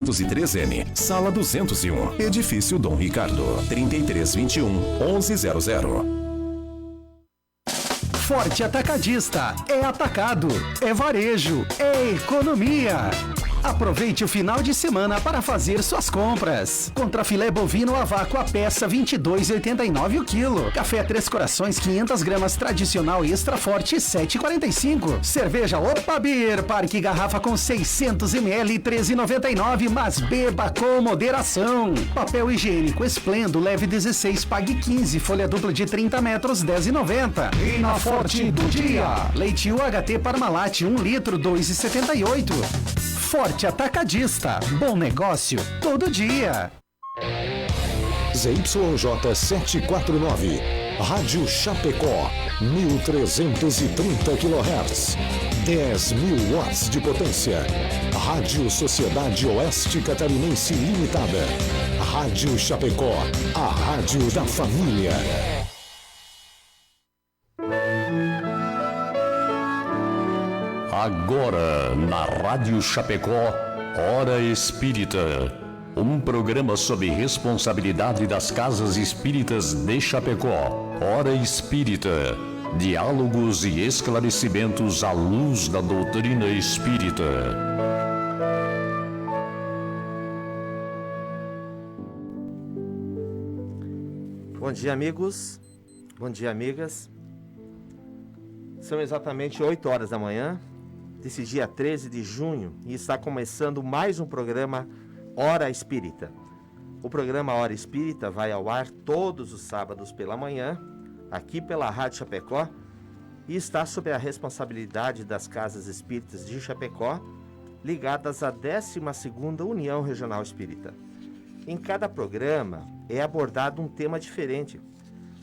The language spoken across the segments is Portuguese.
203M, Sala 201, Edifício Dom Ricardo, 3321-1100. Forte Atacadista, é atacado, é varejo, é economia. Aproveite o final de semana para fazer suas compras. Contrafilé bovino a vácuo a peça 22,89 o quilo. Café Três Corações 500 gramas tradicional extra forte 7,45. Cerveja Opa Beer Parque garrafa com 600 ml 13,99, mas beba com moderação. Papel higiênico Esplendo leve 16 pague 15, folha dupla de 30 metros 10,90. E na Forte do dia, leite UHT Parmalat 1 litro 2,78. Forte Atacadista, bom negócio todo dia. ZYJ 749, Rádio Chapecó, 1330 kHz, 10.000 watts de potência. Rádio Sociedade Oeste Catarinense Limitada. Rádio Chapecó, a rádio da família. Agora, na Rádio Chapecó, Hora Espírita. Um programa sob responsabilidade das Casas Espíritas de Chapecó. Hora Espírita. Diálogos e esclarecimentos à luz da doutrina espírita. Bom dia, amigos. Bom dia, amigas. São exatamente 8 horas da manhã desse dia 13 de junho e está começando mais um programa Hora Espírita. O programa Hora Espírita vai ao ar todos os sábados pela manhã, aqui pela Rádio Chapecó, e está sob a responsabilidade das Casas Espíritas de Chapecó, ligadas à 12ª União Regional Espírita. Em cada programa é abordado um tema diferente.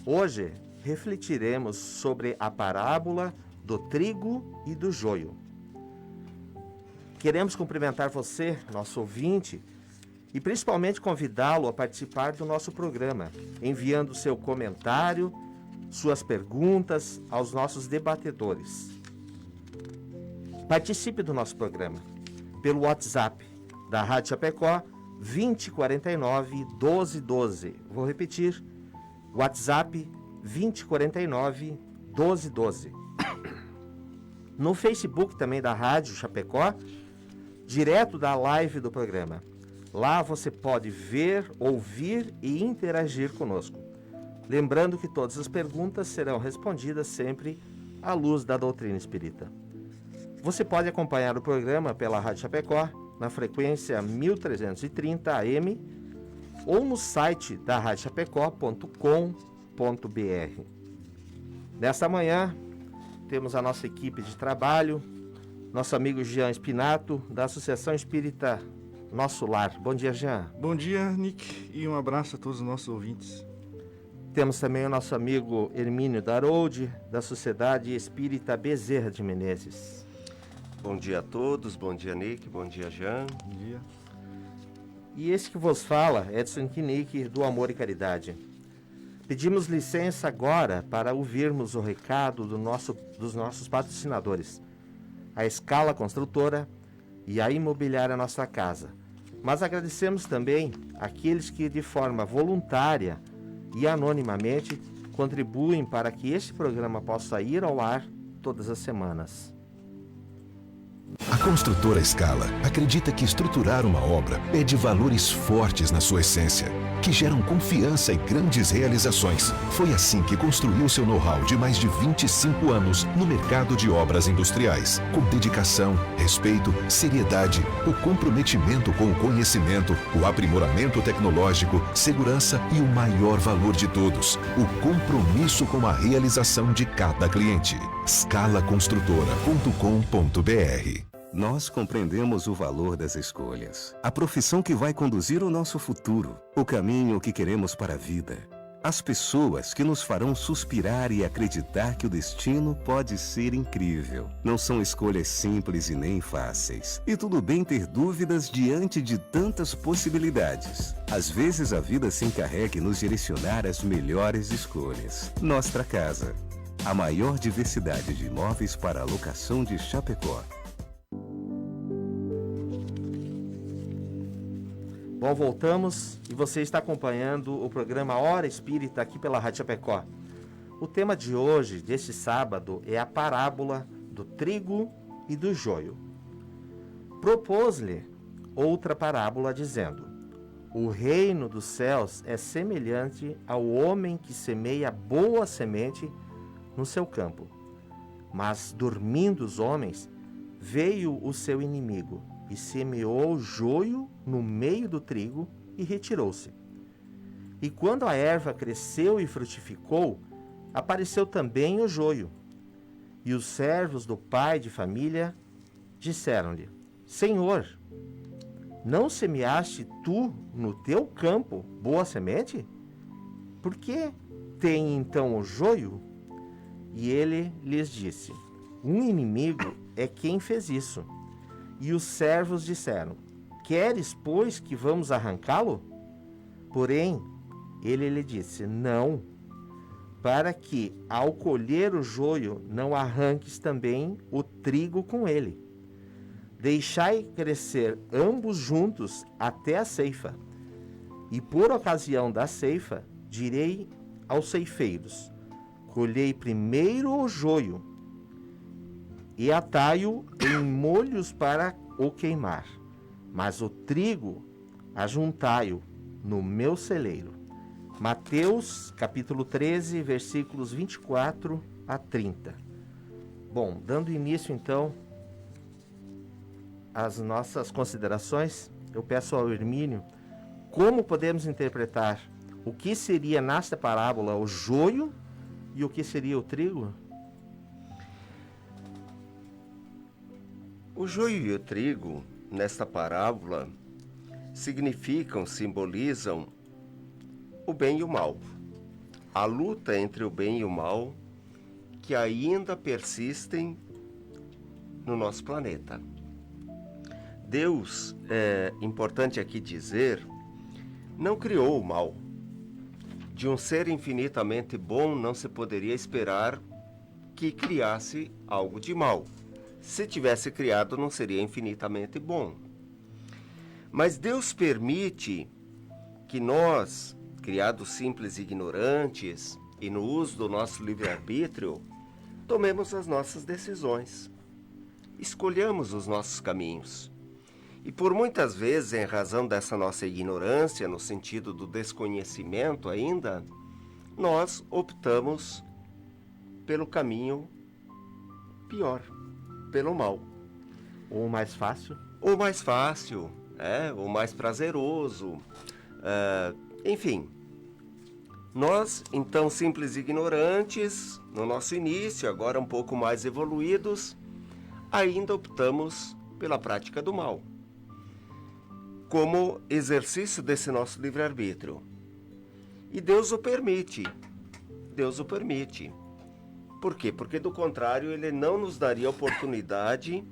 Hoje refletiremos sobre a parábola do trigo e do joio. Queremos cumprimentar você, nosso ouvinte, e principalmente convidá-lo a participar do nosso programa, enviando seu comentário, suas perguntas aos nossos debatedores. Participe do nosso programa pelo WhatsApp da Rádio Chapecó 2049 1212. Vou repetir, WhatsApp 2049 1212. No Facebook também da Rádio Chapecó, direto da live do programa. Lá você pode ver, ouvir e interagir conosco. Lembrando que todas as perguntas serão respondidas sempre à luz da doutrina espírita. Você pode acompanhar o programa pela Rádio Chapecó na frequência 1330 AM ou no site da radiochapecó.com.br. Nesta manhã, temos a nossa equipe de trabalho, nosso amigo Jean Espinato, da Associação Espírita Nosso Lar. Bom dia, Jean. Bom dia, Nick, e um abraço a todos os nossos ouvintes. Temos também o nosso amigo Hermínio Daroldi, da Sociedade Espírita Bezerra de Menezes. Bom dia a todos, bom dia, Nick, bom dia, Jean. Bom dia. E esse que vos fala, Edson Kinick, do Amor e Caridade. Pedimos licença agora para ouvirmos o recado dos nossos patrocinadores, a Escala Construtora e a Imobiliária Nossa Casa. Mas agradecemos também aqueles que de forma voluntária e anonimamente contribuem para que este programa possa ir ao ar todas as semanas. A construtora Escala acredita que estruturar uma obra é de valores fortes na sua essência, que geram confiança e grandes realizações. Foi assim que construiu seu know-how de mais de 25 anos no mercado de obras industriais, com dedicação, respeito, seriedade, o comprometimento com o conhecimento, o aprimoramento tecnológico, segurança e o maior valor de todos, o compromisso com a realização de cada cliente. Scalaconstrutora.com.br. Nós compreendemos o valor das escolhas, a profissão que vai conduzir o nosso futuro, o caminho que queremos para a vida, as pessoas que nos farão suspirar e acreditar que o destino pode ser incrível. Não são escolhas simples e nem fáceis. E tudo bem ter dúvidas diante de tantas possibilidades. Às vezes a vida se encarrega em nos direcionar às melhores escolhas. Nostra Casa, a maior diversidade de imóveis para alocação de Chapecó. Bom, voltamos e você está acompanhando o programa Hora Espírita aqui pela Rádio Chapecó. O tema de hoje, deste sábado, é a parábola do trigo e do joio. Propôs-lhe outra parábola dizendo: o reino dos céus é semelhante ao homem que semeia boa semente no seu campo. Mas, dormindo os homens, veio o seu inimigo e semeou joio no meio do trigo e retirou-se. E quando a erva cresceu e frutificou, apareceu também o joio. E os servos do pai de família disseram-lhe: Senhor, não semeaste tu no teu campo boa semente? Por que tem então o joio? E ele lhes disse: um inimigo é quem fez isso. E os servos disseram: queres, pois, que vamos arrancá-lo? Porém, ele lhe disse: não, para que, ao colher o joio, não arranques também o trigo com ele. Deixai crescer ambos juntos até a ceifa. E por ocasião da ceifa, direi aos ceifeiros: colhei primeiro o joio, e atai-o em molhos para o queimar, mas o trigo ajuntai-o no meu celeiro. Mateus, capítulo 13, versículos 24 a 30. Bom, dando início então às nossas considerações, eu peço ao Hermínio como podemos interpretar o que seria nesta parábola o joio e o que seria o trigo? O joio e o trigo, nesta parábola, simbolizam o bem e o mal. A luta entre o bem e o mal que ainda persistem no nosso planeta. Deus, é importante aqui dizer, não criou o mal. De um ser infinitamente bom não se poderia esperar que criasse algo de mal. Se tivesse criado, não seria infinitamente bom. Mas Deus permite que nós, criados simples e ignorantes, e no uso do nosso livre-arbítrio, tomemos as nossas decisões. Escolhamos os nossos caminhos. E por muitas vezes, em razão dessa nossa ignorância, no sentido do desconhecimento ainda, nós optamos pelo caminho pior, pelo mal. Ou mais fácil? Ou mais fácil, ou mais prazeroso. Enfim, nós, então, simples e ignorantes, no nosso início, agora um pouco mais evoluídos, ainda optamos pela prática do mal, como exercício desse nosso livre-arbítrio. E Deus o permite. Deus o permite. Por quê? Porque, do contrário, Ele não nos daria a oportunidade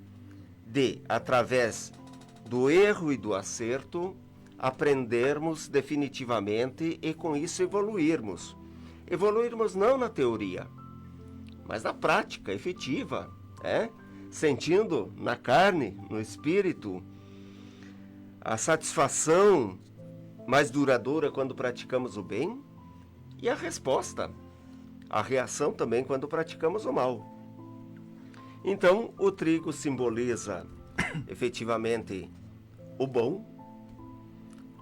de, através do erro e do acerto, aprendermos definitivamente e, com isso, evoluirmos. Evoluirmos não na teoria, mas na prática efetiva, sentindo na carne, no espírito, a satisfação mais duradoura quando praticamos o bem e a resposta, a reação também quando praticamos o mal. Então, o trigo simboliza efetivamente o bom,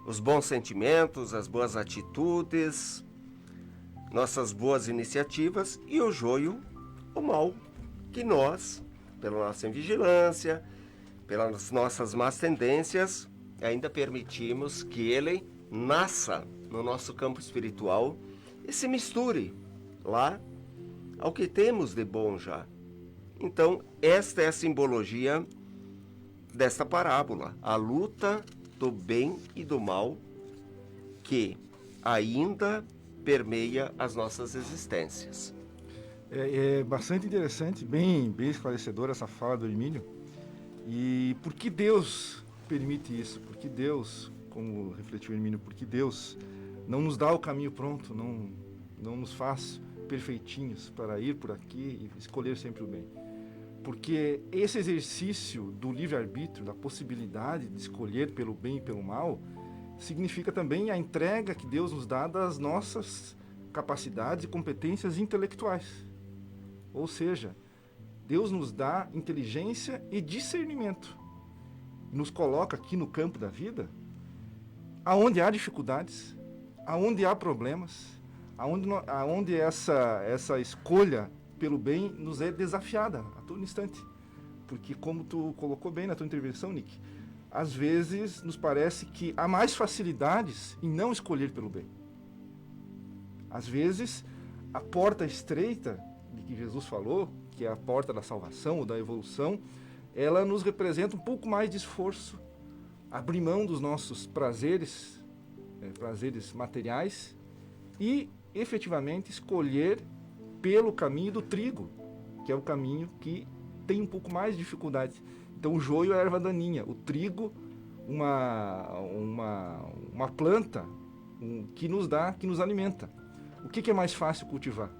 os bons sentimentos, as boas atitudes, nossas boas iniciativas, e o joio, o mal, que nós, pela nossa invigilância, pelas nossas más tendências, ainda permitimos que ele nasça no nosso campo espiritual e se misture lá ao que temos de bom já. Então, esta é a simbologia desta parábola, a luta do bem e do mal que ainda permeia as nossas existências. É bastante interessante, bem esclarecedora essa fala do Hermínio. E por que Deus permite isso? Por que Deus, como refletiu o Hermínio, por que Deus não nos dá o caminho pronto, não nos faz perfeitinhos para ir por aqui e escolher sempre o bem? Porque esse exercício do livre-arbítrio, da possibilidade de escolher pelo bem e pelo mal, significa também a entrega que Deus nos dá das nossas capacidades e competências intelectuais. Ou seja, Deus nos dá inteligência e discernimento. Nos coloca aqui no campo da vida, aonde há dificuldades, aonde há problemas, aonde essa escolha pelo bem nos é desafiada a todo instante. Porque, como tu colocou bem na tua intervenção, Nick, às vezes nos parece que há mais facilidades em não escolher pelo bem. Às vezes, a porta estreita de que Jesus falou, que é a porta da salvação ou da evolução, ela nos representa um pouco mais de esforço, abrir mão dos nossos prazeres materiais e, efetivamente, escolher pelo caminho do trigo, que é o caminho que tem um pouco mais de dificuldade. Então, o joio é a erva daninha, o trigo, uma planta que nos alimenta. O que é mais fácil cultivar?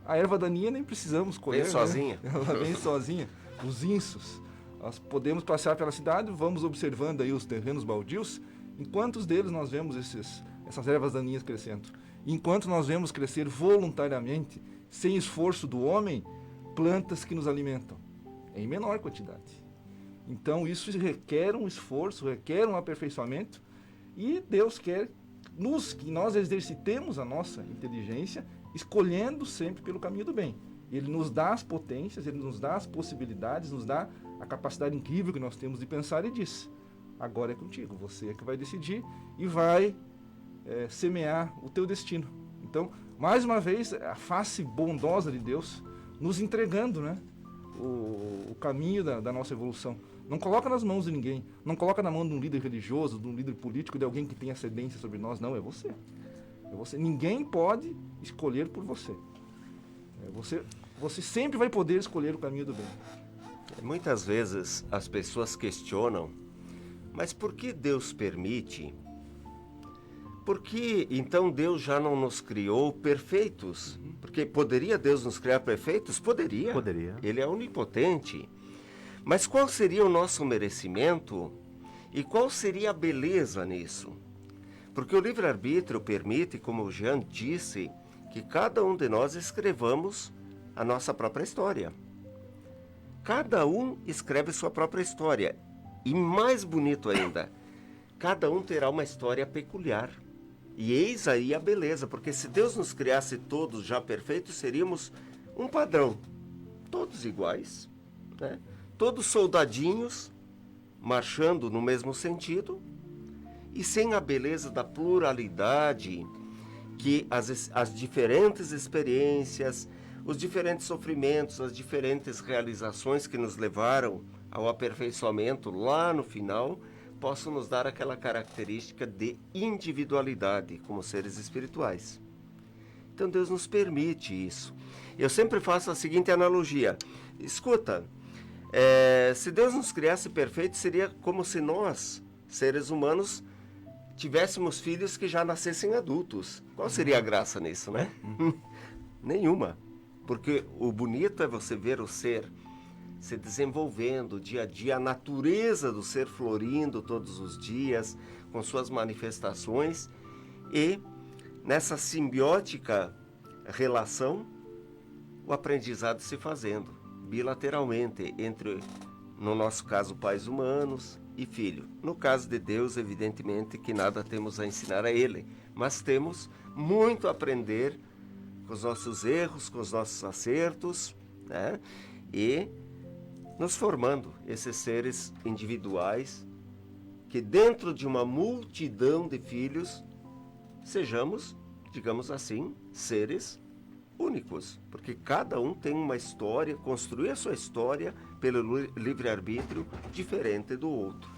A erva daninha nem precisamos colher. Vem sozinha. Né? Ela vem sozinha. Os insos. Nós podemos passear pela cidade, vamos observando aí os terrenos baldios. Em quantos deles nós vemos essas ervas daninhas crescendo? Enquanto nós vemos crescer voluntariamente, sem esforço do homem, plantas que nos alimentam, em menor quantidade. Então isso requer um esforço, requer um aperfeiçoamento, e Deus quer que nós exercitemos a nossa inteligência, escolhendo sempre pelo caminho do bem. Ele nos dá as potências, ele nos dá as possibilidades, nos dá a capacidade incrível que nós temos de pensar e diz: agora é contigo, você é que vai decidir e vai semear o teu destino. Então, mais uma vez, a face bondosa de Deus nos entregando, né, o caminho da nossa evolução. Não coloca nas mãos de ninguém, não coloca na mão de um líder religioso, de um líder político, de alguém que tem ascendência sobre nós. Não, é você. É você. Ninguém pode escolher por você. Você sempre vai poder escolher o caminho do bem. Muitas vezes as pessoas questionam, mas por que Deus permite? Por que então Deus já não nos criou perfeitos? Porque poderia Deus nos criar perfeitos? Poderia. Ele é onipotente. Mas qual seria o nosso merecimento e qual seria a beleza nisso? Porque o livre-arbítrio permite, como o Jean disse, que cada um de nós escrevamos a nossa própria história. Cada um escreve sua própria história. E mais bonito ainda, cada um terá uma história peculiar. E eis aí a beleza, porque se Deus nos criasse todos já perfeitos, seríamos um padrão. Todos iguais, né? Todos soldadinhos, marchando no mesmo sentido, e sem a beleza da pluralidade, que as diferentes experiências, os diferentes sofrimentos, as diferentes realizações que nos levaram ao aperfeiçoamento lá no final, possam nos dar aquela característica de individualidade como seres espirituais. Então Deus nos permite isso. Eu sempre faço a seguinte analogia. Escuta, se Deus nos criasse perfeitos, seria como se nós, seres humanos, tivéssemos filhos que já nascessem adultos. Qual seria a graça nisso, né? Nenhuma. Porque o bonito é você ver o ser se desenvolvendo dia a dia, a natureza do ser florindo todos os dias, com suas manifestações, e nessa simbiótica relação, o aprendizado se fazendo bilateralmente entre, no nosso caso, pais humanos e filho. No caso de Deus, evidentemente que nada temos a ensinar a Ele, mas temos muito a aprender com os nossos erros, com os nossos acertos, né? E nos formando esses seres individuais que dentro de uma multidão de filhos sejamos, digamos assim, seres únicos, porque cada um tem uma história, construir a sua história pelo livre-arbítrio diferente do outro.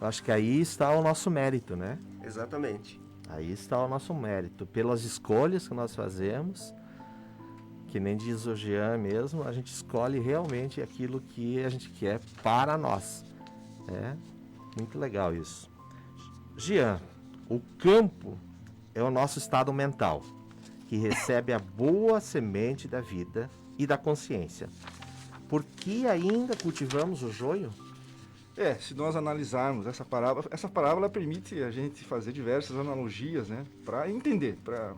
Eu acho que aí está o nosso mérito, né? Exatamente. Aí está o nosso mérito. Pelas escolhas que nós fazemos, que nem diz o Jean mesmo, a gente escolhe realmente aquilo que a gente quer para nós. É muito legal isso. Jean, o campo é o nosso estado mental, que recebe a boa semente da vida e da consciência. Por que ainda cultivamos o joio? Se nós analisarmos essa parábola permite a gente fazer diversas analogias, né, para entender,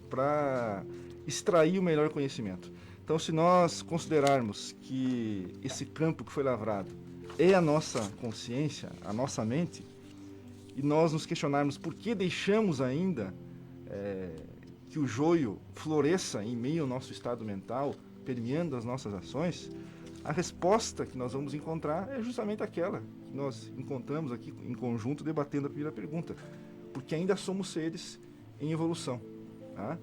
para extrair o melhor conhecimento. Então, se nós considerarmos que esse campo que foi lavrado é a nossa consciência, a nossa mente, e nós nos questionarmos por que deixamos ainda que o joio floresça em meio ao nosso estado mental, permeando as nossas ações, a resposta que nós vamos encontrar é justamente aquela que nós encontramos aqui em conjunto debatendo a primeira pergunta. Porque ainda somos seres em evolução. Tá?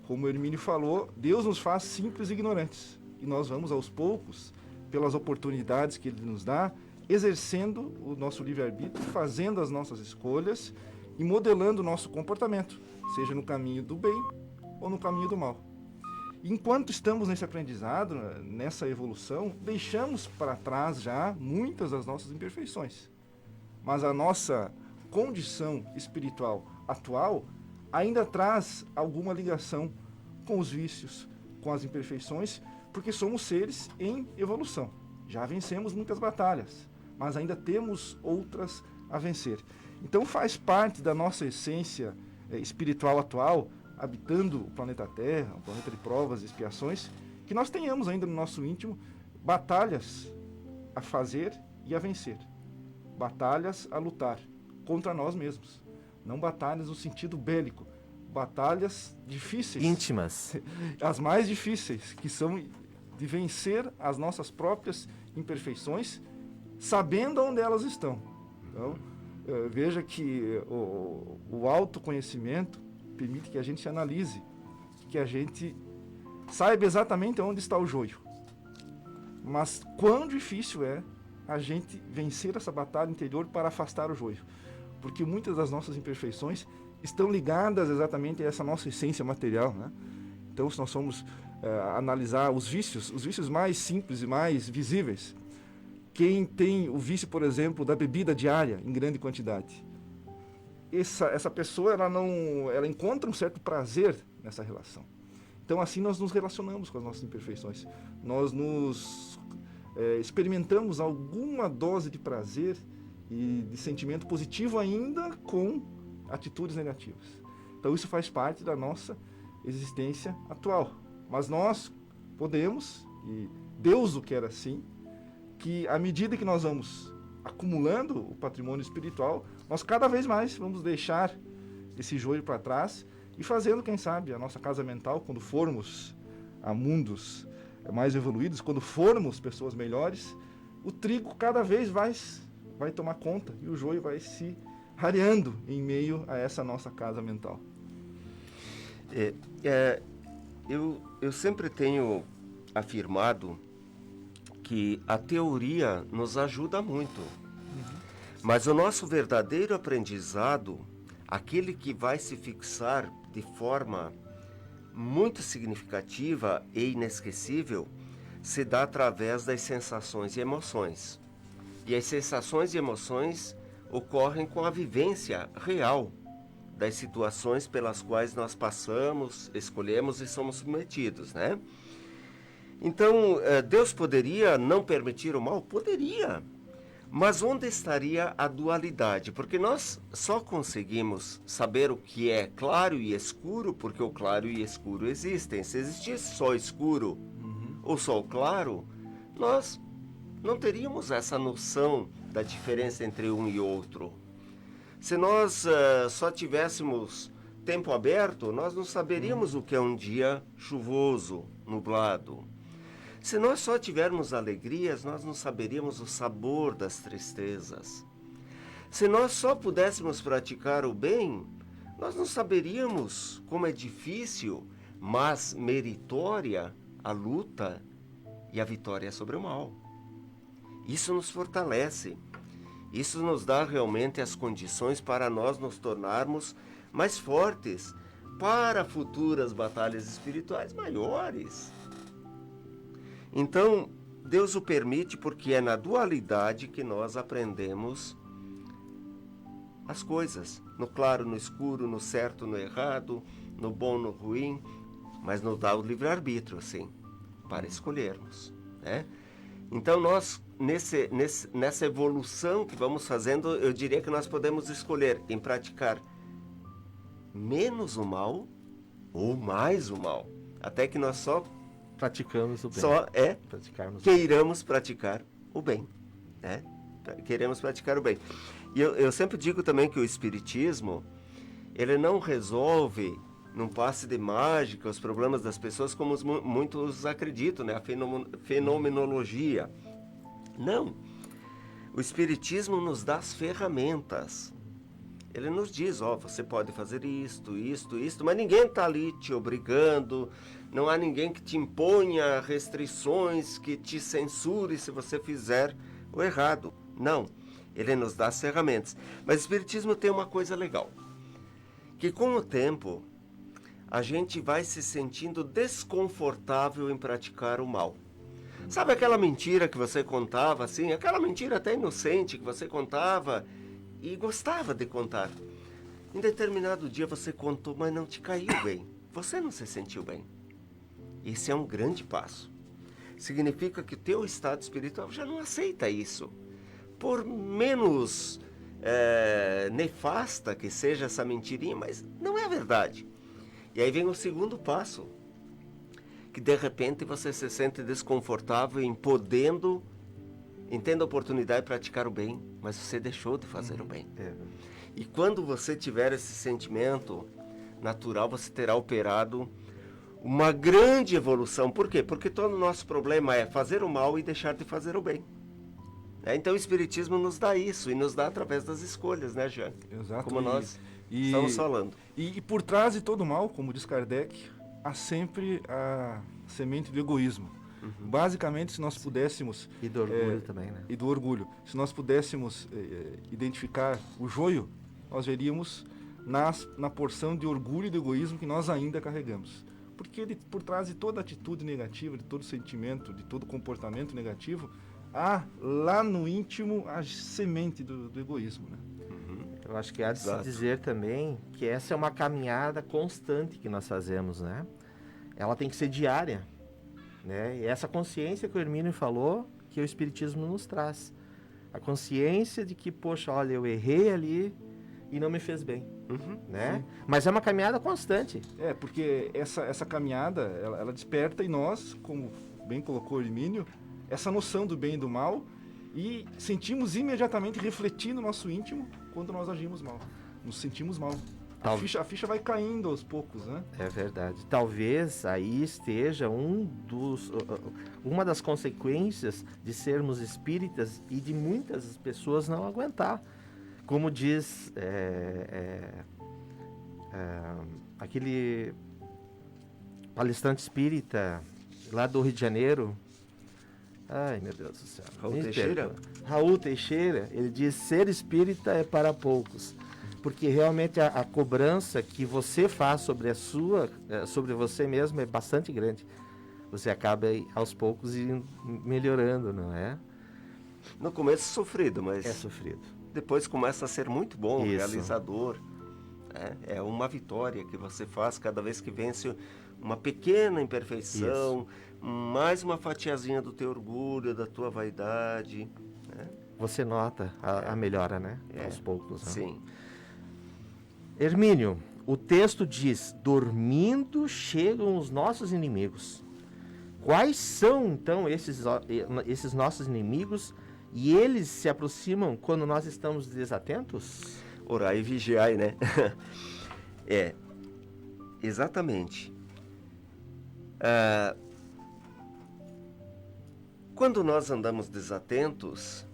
Como o Hermínio falou, Deus nos faz simples e ignorantes. E nós vamos aos poucos, pelas oportunidades que Ele nos dá, exercendo o nosso livre-arbítrio, fazendo as nossas escolhas e modelando o nosso comportamento, seja no caminho do bem ou no caminho do mal. Enquanto estamos nesse aprendizado, nessa evolução, deixamos para trás já muitas das nossas imperfeições. Mas a nossa condição espiritual atual ainda traz alguma ligação com os vícios, com as imperfeições, porque somos seres em evolução. Já vencemos muitas batalhas, mas ainda temos outras a vencer. Então faz parte da nossa essência espiritual atual, habitando o planeta Terra, um planeta de provas e expiações, que nós tenhamos ainda no nosso íntimo batalhas a fazer e a vencer. Batalhas a lutar contra nós mesmos. Não batalhas no sentido bélico. Batalhas difíceis. Íntimas. As mais difíceis, que são de vencer as nossas próprias imperfeições, sabendo onde elas estão. Então, veja que o autoconhecimento permite que a gente se analise, que a gente saiba exatamente onde está o joio. Mas quão difícil é a gente vencer essa batalha interior para afastar o joio. Porque muitas das nossas imperfeições estão ligadas exatamente a essa nossa essência material, né? Então, se nós formos analisar os vícios mais simples e mais visíveis, quem tem o vício, por exemplo, da bebida diária em grande quantidade, essa pessoa ela encontra um certo prazer nessa relação. Então, assim nós nos relacionamos com as nossas imperfeições. Nós experimentamos alguma dose de prazer e de sentimento positivo ainda com atitudes negativas. Então, isso faz parte da nossa existência atual. Mas nós podemos, e Deus o quer assim, que à medida que nós vamos acumulando o patrimônio espiritual, nós cada vez mais vamos deixar esse joio para trás e fazendo, quem sabe, a nossa casa mental, quando formos a mundos mais evoluídos, quando formos pessoas melhores, o trigo cada vez vai tomar conta e o joio vai se rareando em meio a essa nossa casa mental. Eu sempre tenho afirmado que a teoria nos ajuda muito. Mas o nosso verdadeiro aprendizado, aquele que vai se fixar de forma muito significativa e inesquecível, se dá através das sensações e emoções. E as sensações e emoções ocorrem com a vivência real das situações pelas quais nós passamos, escolhemos e somos submetidos, né? Então, Deus poderia não permitir o mal? Poderia. Mas onde estaria a dualidade? Porque nós só conseguimos saber o que é claro e escuro porque o claro e escuro existem. Se existisse só escuro ou só o claro, nós não teríamos essa noção da diferença entre um e outro. Se nós só tivéssemos tempo aberto, nós não saberíamos o que é um dia chuvoso, nublado. Se nós só tivermos alegrias, nós não saberíamos o sabor das tristezas. Se nós só pudéssemos praticar o bem, nós não saberíamos como é difícil, mas meritória a luta e a vitória sobre o mal. Isso nos fortalece. Isso nos dá realmente as condições para nós nos tornarmos mais fortes para futuras batalhas espirituais maiores. Então, Deus o permite porque é na dualidade que nós aprendemos as coisas. No claro, no escuro, no certo, no errado, no bom, no ruim. Mas nos dá o livre-arbítrio, sim, para escolhermos, né? Então, nós nessa evolução que vamos fazendo, eu diria que nós podemos escolher em praticar menos o mal ou mais o mal. Até que nós só Praticamos o bem. Praticarmos queiramos praticar o bem. Né? Queremos praticar o bem. E eu sempre digo também que o Espiritismo, ele não resolve num passe de mágica os problemas das pessoas como muitos acreditam, né? A fenomenologia. Não. O Espiritismo nos dá as ferramentas. Ele nos diz, você pode fazer isto, mas ninguém está ali te obrigando, não há ninguém que te imponha restrições, que te censure se você fizer o errado. Não. Ele nos dá as ferramentas. Mas o Espiritismo tem uma coisa legal, que com o tempo a gente vai se sentindo desconfortável em praticar o mal. Sabe aquela mentira que você contava, assim, aquela mentira até inocente que você contava e gostava de contar. Em determinado dia você contou, mas não te caiu bem. Você não se sentiu bem. Esse é um grande passo. Significa que o teu estado espiritual já não aceita isso. Por menos nefasta que seja essa mentirinha, mas não é verdade. E aí vem o segundo passo, que de repente você se sente desconfortável em podendo, tendo a oportunidade de praticar o bem, mas você deixou de fazer o bem. E quando você tiver esse sentimento natural, você terá operado uma grande evolução. Por quê? Porque todo o nosso problema é fazer o mal e deixar de fazer o bem. Então o Espiritismo nos dá isso, e nos dá através das escolhas, né, Jean? Exato. Como nós estamos falando. E por trás de todo mal, como diz Kardec, há sempre a semente do egoísmo. Basicamente, se nós pudéssemos... E do orgulho também, né? E do orgulho. Se nós pudéssemos identificar o joio, nós veríamos na porção de orgulho e de egoísmo que nós ainda carregamos. Porque por trás de toda atitude negativa, de todo sentimento, de todo comportamento negativo, há lá no íntimo a semente do egoísmo, né? Eu acho que há de se dizer também que essa é uma caminhada constante que nós fazemos, né? Ela tem que ser diária, né? E essa consciência que o Hermínio falou, que o Espiritismo nos traz. A consciência de que, poxa, olha, eu errei ali e não me fez bem, né? Mas é uma caminhada constante. Porque essa caminhada, ela desperta em nós, como bem colocou o Hermínio, essa noção do bem e do mal, e sentimos imediatamente refletir no nosso íntimo quando nós agimos mal. Nos sentimos mal. A ficha vai caindo aos poucos, né? É verdade. Talvez aí esteja uma das consequências de sermos espíritas e de muitas pessoas não aguentar. Como diz aquele palestrante espírita lá do Rio de Janeiro, ai, meu Deus do céu. Raul Teixeira, ele diz: ser espírita é para poucos. Porque realmente a cobrança que você faz sobre você mesmo é bastante grande. Você acaba aos poucos melhorando, não é? No começo sofrido, mas... É sofrido. Depois começa a ser muito bom, realizador. É uma vitória que você faz cada vez que vence uma pequena imperfeição, mais uma fatiazinha do teu orgulho, da tua vaidade. Né? Você nota a melhora, né? Aos poucos. Né? Sim. Hermínio, o texto diz: dormindo chegam os nossos inimigos. Quais são, então, esses nossos inimigos? E eles se aproximam quando nós estamos desatentos? Orai e vigiai, né? Exatamente. Quando nós andamos desatentos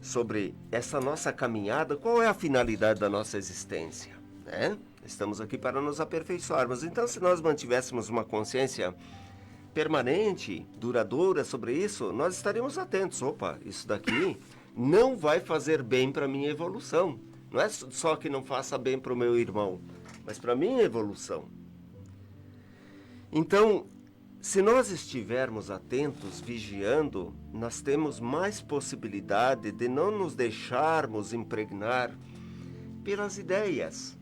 sobre essa nossa caminhada, qual é a finalidade da nossa existência? Né? Estamos aqui para nos aperfeiçoarmos. Então, se nós mantivéssemos uma consciência permanente, duradoura sobre isso, nós estaríamos atentos. Opa, isso daqui não vai fazer bem para a minha evolução. Não é só que não faça bem para o meu irmão, mas para a minha evolução. Então, se nós estivermos atentos, vigiando, nós temos mais possibilidade de não nos deixarmos impregnar pelas ideias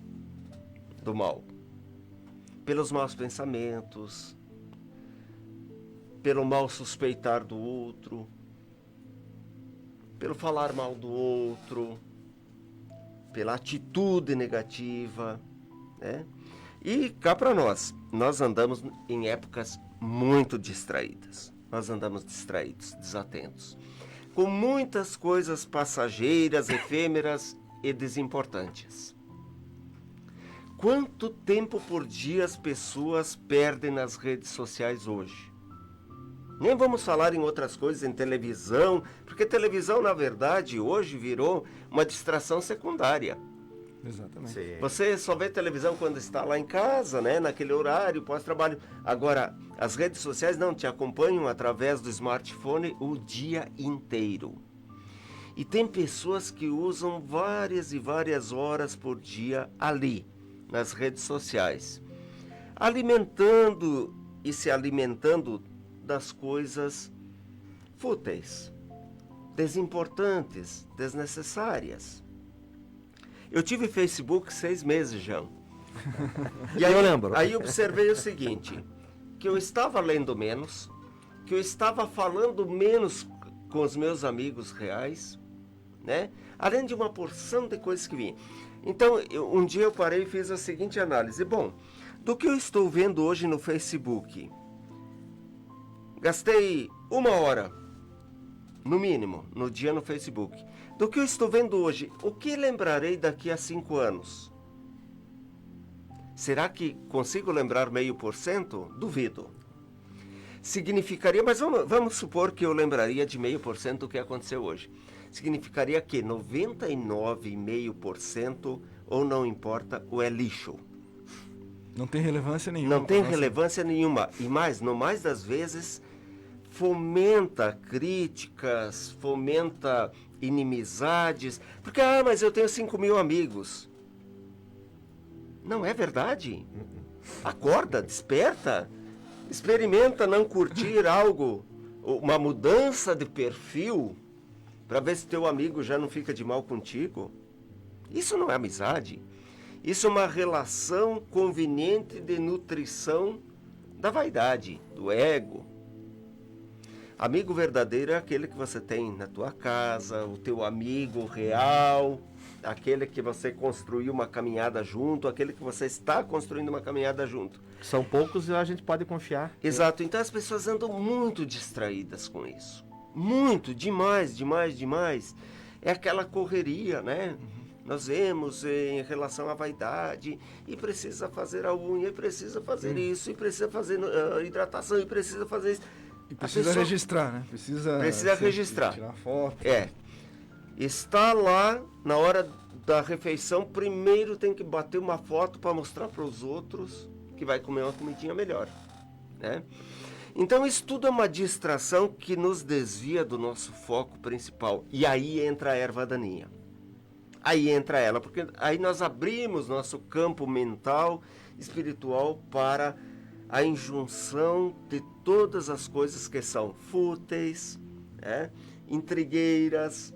do mal, pelos maus pensamentos, pelo mal suspeitar do outro. pelo falar mal do outro, pela atitude negativa, né? E cá para nós andamos em épocas muito distraídas. Nós andamos distraídos, desatentos, com muitas coisas passageiras, efêmeras e desimportantes. Quanto tempo por dia as pessoas perdem nas redes sociais hoje? Nem vamos falar em outras coisas, em televisão, porque televisão, na verdade, hoje virou uma distração secundária. Exatamente. Sim. Você só vê televisão quando está lá em casa, né? Naquele horário, pós-trabalho. Agora, as redes sociais não te acompanham através do smartphone o dia inteiro. E tem pessoas que usam várias e várias horas por dia ali, nas redes sociais, alimentando e se alimentando das coisas fúteis, desimportantes, desnecessárias. Eu tive Facebook 6 meses, João. E aí, eu lembro. Aí observei o seguinte, que eu estava lendo menos, que eu estava falando menos com os meus amigos reais, né? Além de uma porção de coisas que vinha. Então, um dia eu parei e fiz a seguinte análise. Bom, do que eu estou vendo hoje no Facebook, gastei 1 hora, no mínimo, no dia no Facebook. Do que eu estou vendo hoje, o que lembrarei daqui a 5 anos? Será que consigo lembrar 0,5%? Duvido. Significaria, mas vamos supor que eu lembraria de 0,5% do que aconteceu hoje. Significaria que 99,5% ou não importa, ou é lixo. Não tem relevância nenhuma. Não tem relevância nenhuma. E mais, no mais das vezes, fomenta críticas, fomenta inimizades. Porque, mas eu tenho 5.000 amigos. Não é verdade? Acorda, desperta. Experimenta não curtir algo, uma mudança de perfil, para ver se teu amigo já não fica de mal contigo. Isso não é amizade. Isso é uma relação conveniente de nutrição da vaidade, do ego. Amigo verdadeiro é aquele que você tem na tua casa, o teu amigo real, aquele que você construiu uma caminhada junto, aquele que você está construindo uma caminhada junto. São poucos e a gente pode confiar. Exato, então as pessoas andam muito distraídas com isso. Muito, demais. É aquela correria, né? Nós vemos em relação à vaidade, e precisa fazer a unha, e precisa fazer isso, e precisa fazer hidratação, e precisa fazer isso. E precisa registrar, né? Precisa registrar. Tirar foto. Está lá na hora da refeição, primeiro tem que bater uma foto para mostrar para os outros que vai comer uma comidinha melhor, né? Então isso tudo é uma distração que nos desvia do nosso foco principal. E aí entra a erva daninha. Aí entra ela, porque aí nós abrimos nosso campo mental, espiritual para a injunção de todas as coisas que são fúteis, intrigueiras,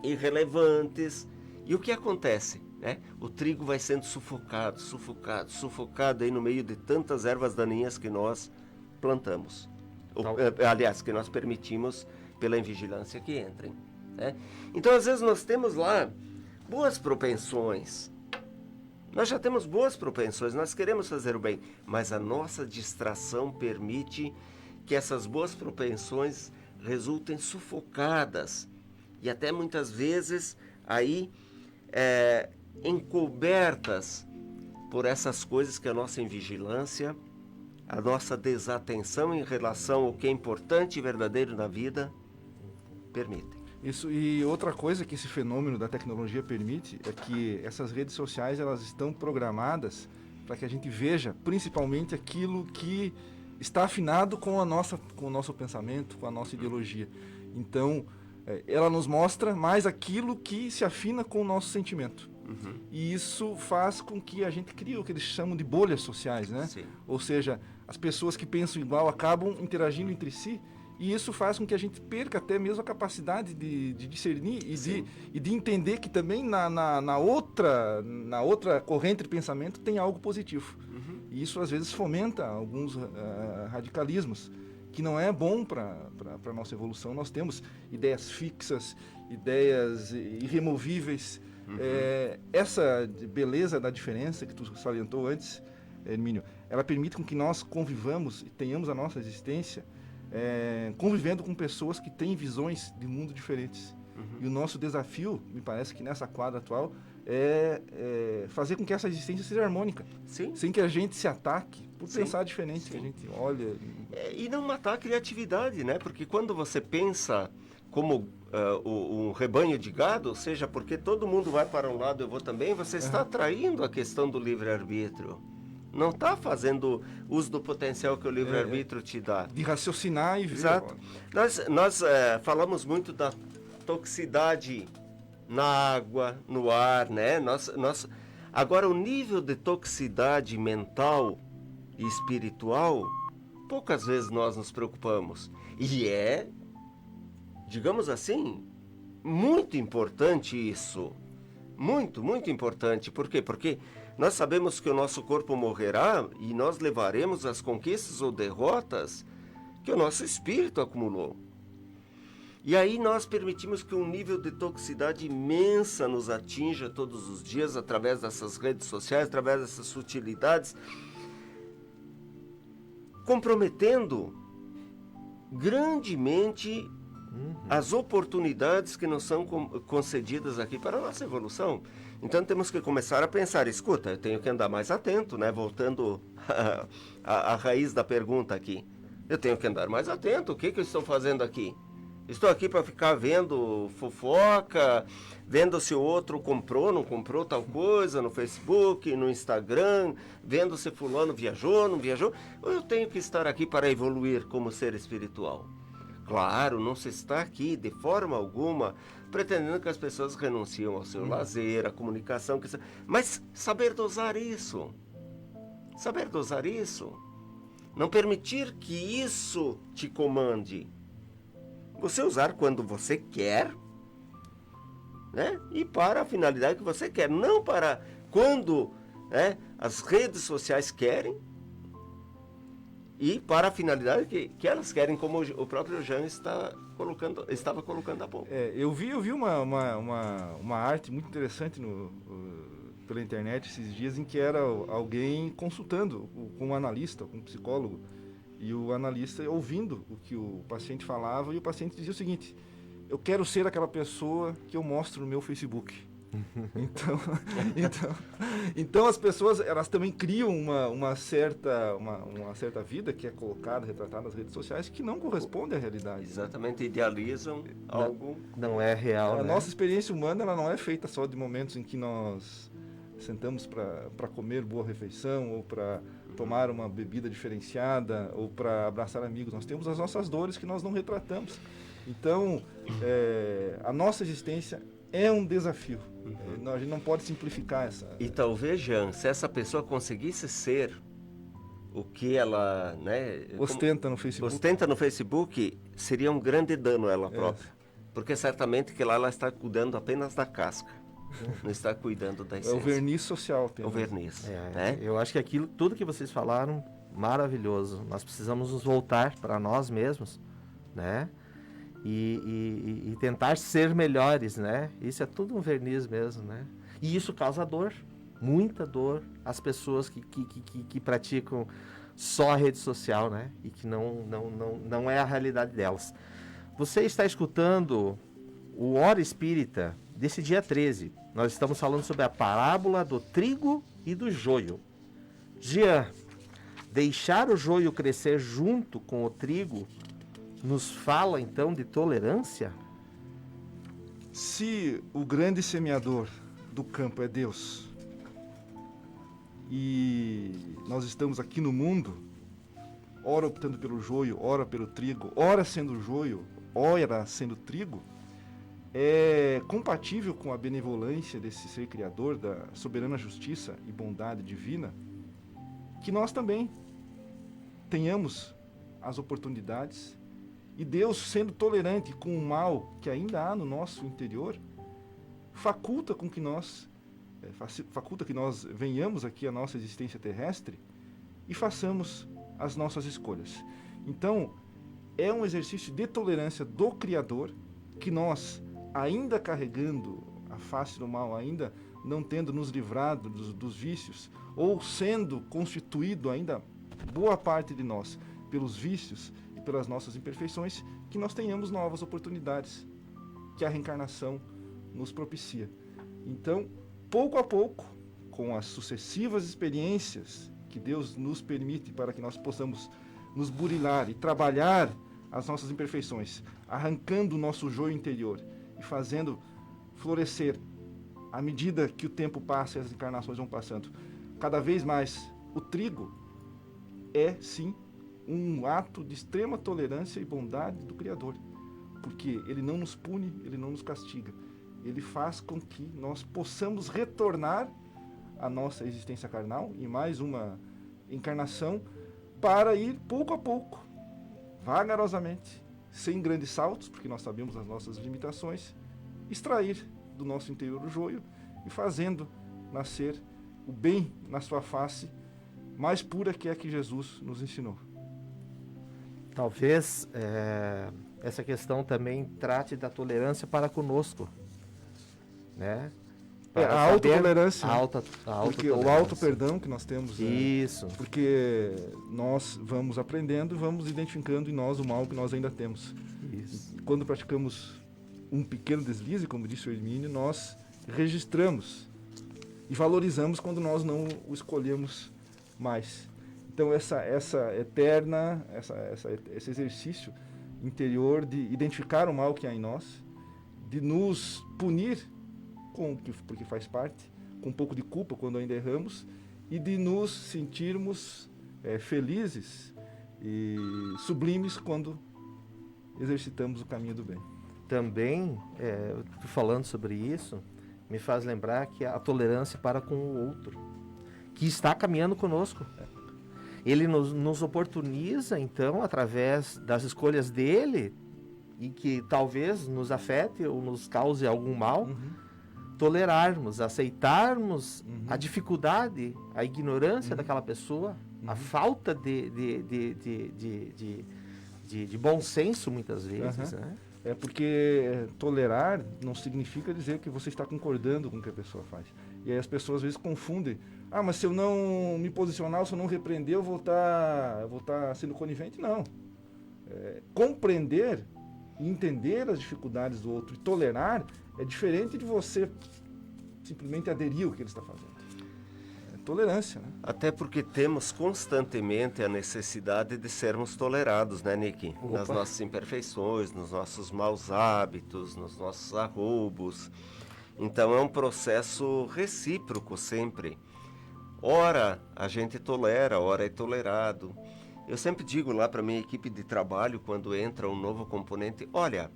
irrelevantes. E o que acontece? O trigo vai sendo sufocado aí no meio de tantas ervas daninhas que nós plantamos. Aliás, que nós permitimos pela invigilância que entrem. Então, às vezes, nós temos lá boas propensões. Nós já temos boas propensões, nós queremos fazer o bem, mas a nossa distração permite que essas boas propensões resultem sufocadas e até muitas vezes aí encobertas por essas coisas que a nossa invigilância, a nossa desatenção em relação ao que é importante e verdadeiro na vida permitem. Isso, e outra coisa que esse fenômeno da tecnologia permite é que essas redes sociais, elas estão programadas para que a gente veja principalmente aquilo que está afinado com o nosso pensamento, com a nossa ideologia. Então, ela nos mostra mais aquilo que se afina com o nosso sentimento. E isso faz com que a gente crie o que eles chamam de bolhas sociais, né? Sim. Ou seja, as pessoas que pensam igual acabam interagindo entre si. E isso faz com que a gente perca até mesmo a capacidade de discernir e de entender que também na outra corrente de pensamento tem algo positivo. E isso às vezes fomenta alguns radicalismos. que não é bom para a nossa evolução. Nós temos ideias fixas, ideias irremovíveis. Essa beleza da diferença que tu salientou antes, Hermínio, ela permite com que nós convivamos e tenhamos a nossa existência convivendo com pessoas que têm visões de mundo diferentes. E o nosso desafio, me parece que nessa quadra atual, é fazer com que essa existência seja harmônica. Sim. Sem que a gente se ataque por Sim. pensar diferente, que a gente olha... E não matar a criatividade, né? Porque quando você pensa como um rebanho de gado, seja porque todo mundo vai para um lado, eu vou também, você está atraindo a questão do livre-arbítrio. Não está fazendo uso do potencial que o livre-arbítrio te dá. De raciocinar e ver. Exato. Nós falamos muito da toxicidade na água, no ar, né? Agora, o nível de toxicidade mental e espiritual, poucas vezes nós nos preocupamos. E digamos assim, muito importante isso. Muito, muito importante. Por quê? Porque nós sabemos que o nosso corpo morrerá e nós levaremos as conquistas ou derrotas que o nosso espírito acumulou. E aí nós permitimos que um nível de toxicidade imensa nos atinja todos os dias através dessas redes sociais, através dessas sutilidades, comprometendo grandemente as oportunidades que nos são concedidas aqui para a nossa evolução. Então temos que começar a pensar, escuta, eu tenho que andar mais atento, né? Voltando à raiz da pergunta aqui. Eu tenho que andar mais atento, o que eu estou fazendo aqui? Estou aqui para ficar vendo fofoca, vendo se o outro comprou, não comprou tal coisa no Facebook, no Instagram, vendo se fulano viajou, não viajou. Ou eu tenho que estar aqui para evoluir como ser espiritual? Claro, não se está aqui de forma alguma pretendendo que as pessoas renunciem ao seu lazer, à comunicação, mas saber dosar isso. Saber dosar isso. Não permitir que isso te comande. Você usar quando você quer, né? E para a finalidade que você quer, não para quando, né, as redes sociais querem e para a finalidade que elas querem, como o próprio Jean estava colocando há pouco. Eu vi uma arte muito interessante pela internet esses dias, em que era alguém consultando com um analista, com um psicólogo, e o analista ouvindo o que o paciente falava, e o paciente dizia o seguinte: eu quero ser aquela pessoa que eu mostro no meu Facebook. Então as pessoas, elas também criam uma certa vida que é colocada, retratada nas redes sociais, que não corresponde à realidade. Exatamente, idealizam algo. Não é real, A né? nossa experiência humana, ela não é feita só de momentos em que nós sentamos para comer boa refeição, ou para tomar uma bebida diferenciada, ou para abraçar amigos. Nós temos as nossas dores que nós não retratamos. Então, a nossa existência é um desafio. A gente não pode simplificar essa... E talvez, Jean, se essa pessoa conseguisse ser o que ela, né, ostenta no Facebook. Ostenta no Facebook, seria um grande dano a ela própria. Porque certamente que lá ela está cuidando apenas da casca. Não está cuidando da essência. É o verniz social. O verniz. Né? Eu acho que tudo que vocês falaram, maravilhoso. Nós precisamos nos voltar para nós mesmos, né? E tentar ser melhores, né? Isso é tudo um verniz mesmo, né? E isso causa dor, muita dor, às pessoas que praticam só a rede social, né? E que não é a realidade delas. Você está escutando o Hora Espírita desse dia 13. Nós estamos falando sobre a parábola do trigo e do joio. Jean, deixar o joio crescer junto com o trigo nos fala, então, de tolerância? Se o grande semeador do campo é Deus, e nós estamos aqui no mundo, ora optando pelo joio, ora pelo trigo, ora sendo joio, ora sendo trigo, é compatível com a benevolência desse ser criador, da soberana justiça e bondade divina, que nós também tenhamos as oportunidades. E Deus, sendo tolerante com o mal que ainda há no nosso interior, faculta que nós venhamos aqui à nossa existência terrestre e façamos as nossas escolhas. Então, é um exercício de tolerância do Criador, que nós, ainda carregando a face do mal, ainda não tendo nos livrado dos vícios, ou sendo constituído ainda boa parte de nós pelos vícios e pelas nossas imperfeições, que nós tenhamos novas oportunidades que a reencarnação nos propicia. Então, pouco a pouco, com as sucessivas experiências que Deus nos permite para que nós possamos nos burilar e trabalhar as nossas imperfeições, arrancando o nosso joio interior e fazendo florescer, à medida que o tempo passa e as encarnações vão passando, cada vez mais o trigo é, sim, um ato de extrema tolerância e bondade do Criador, porque ele não nos pune, ele não nos castiga, ele faz com que nós possamos retornar à nossa existência carnal em mais uma encarnação, para ir pouco a pouco, vagarosamente, sem grandes saltos, porque nós sabemos as nossas limitações, extrair do nosso interior o joio e fazendo nascer o bem na sua face mais pura, que é a que Jesus nos ensinou. Talvez essa questão também trate da tolerância para conosco, né? A autotolerância, porque o auto-perdão que nós temos. Isso. Porque nós vamos aprendendo e vamos identificando em nós o mal que nós ainda temos. Isso. E quando praticamos um pequeno deslize, como disse o Hermínio, nós registramos e valorizamos quando nós não o escolhemos mais. Então esse exercício interior de identificar o mal que há em nós, de nos punir porque faz parte, com um pouco de culpa quando ainda erramos, e de nos sentirmos felizes e sublimes quando exercitamos o caminho do bem. Também, falando sobre isso, me faz lembrar que a tolerância para com o outro, que está caminhando conosco. Ele nos oportuniza, então, através das escolhas dele, e que talvez nos afete ou nos cause algum mal, tolerarmos, aceitarmos a dificuldade, a ignorância daquela pessoa, a falta de bom senso, muitas vezes, né? Porque tolerar não significa dizer que você está concordando com o que a pessoa faz. E aí as pessoas às vezes confundem. Mas se eu não me posicionar, se eu não repreender, eu vou estar sendo conivente. Não. Compreender e entender as dificuldades do outro e tolerar é diferente de você simplesmente aderir ao que ele está fazendo. É tolerância, né? Até porque temos constantemente a necessidade de sermos tolerados, né, Nick? Nas nossas imperfeições, nos nossos maus hábitos, nos nossos arroubos. Então é um processo recíproco sempre. Ora a gente tolera, ora é tolerado. Eu sempre digo lá para minha equipe de trabalho, quando entra um novo componente, olha,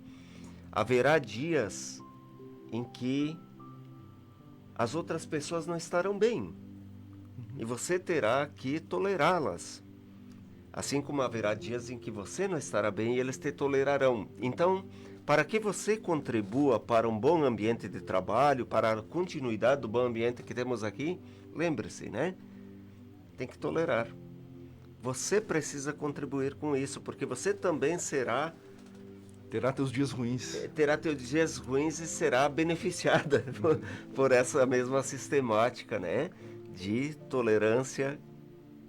haverá dias em que as outras pessoas não estarão bem. E você terá que tolerá-las. Assim como haverá dias em que você não estará bem e eles te tolerarão. Então, para que você contribua para um bom ambiente de trabalho, para a continuidade do bom ambiente que temos aqui, lembre-se, né? Tem que tolerar. Você precisa contribuir com isso, porque você também terá teus dias ruins. Terá teus dias ruins e será beneficiada por essa mesma sistemática, né? De tolerância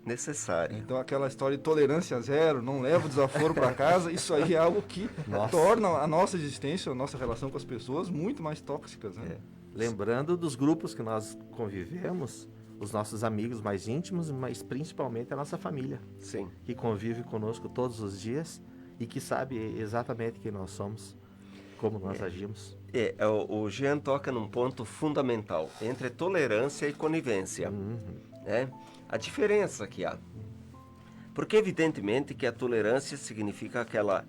necessária. Então aquela história de tolerância zero, não leva o desaforo para casa, isso aí é algo que torna a nossa existência, a nossa relação com as pessoas muito mais tóxicas, né? Lembrando dos grupos que nós convivemos, os nossos amigos mais íntimos, mas principalmente a nossa família. Sim. Que convive conosco todos os dias e que sabe exatamente quem nós somos, como nós agimos. O Jean toca num ponto fundamental entre tolerância e conivência. Né? A diferença que há. Porque evidentemente que a tolerância significa aquela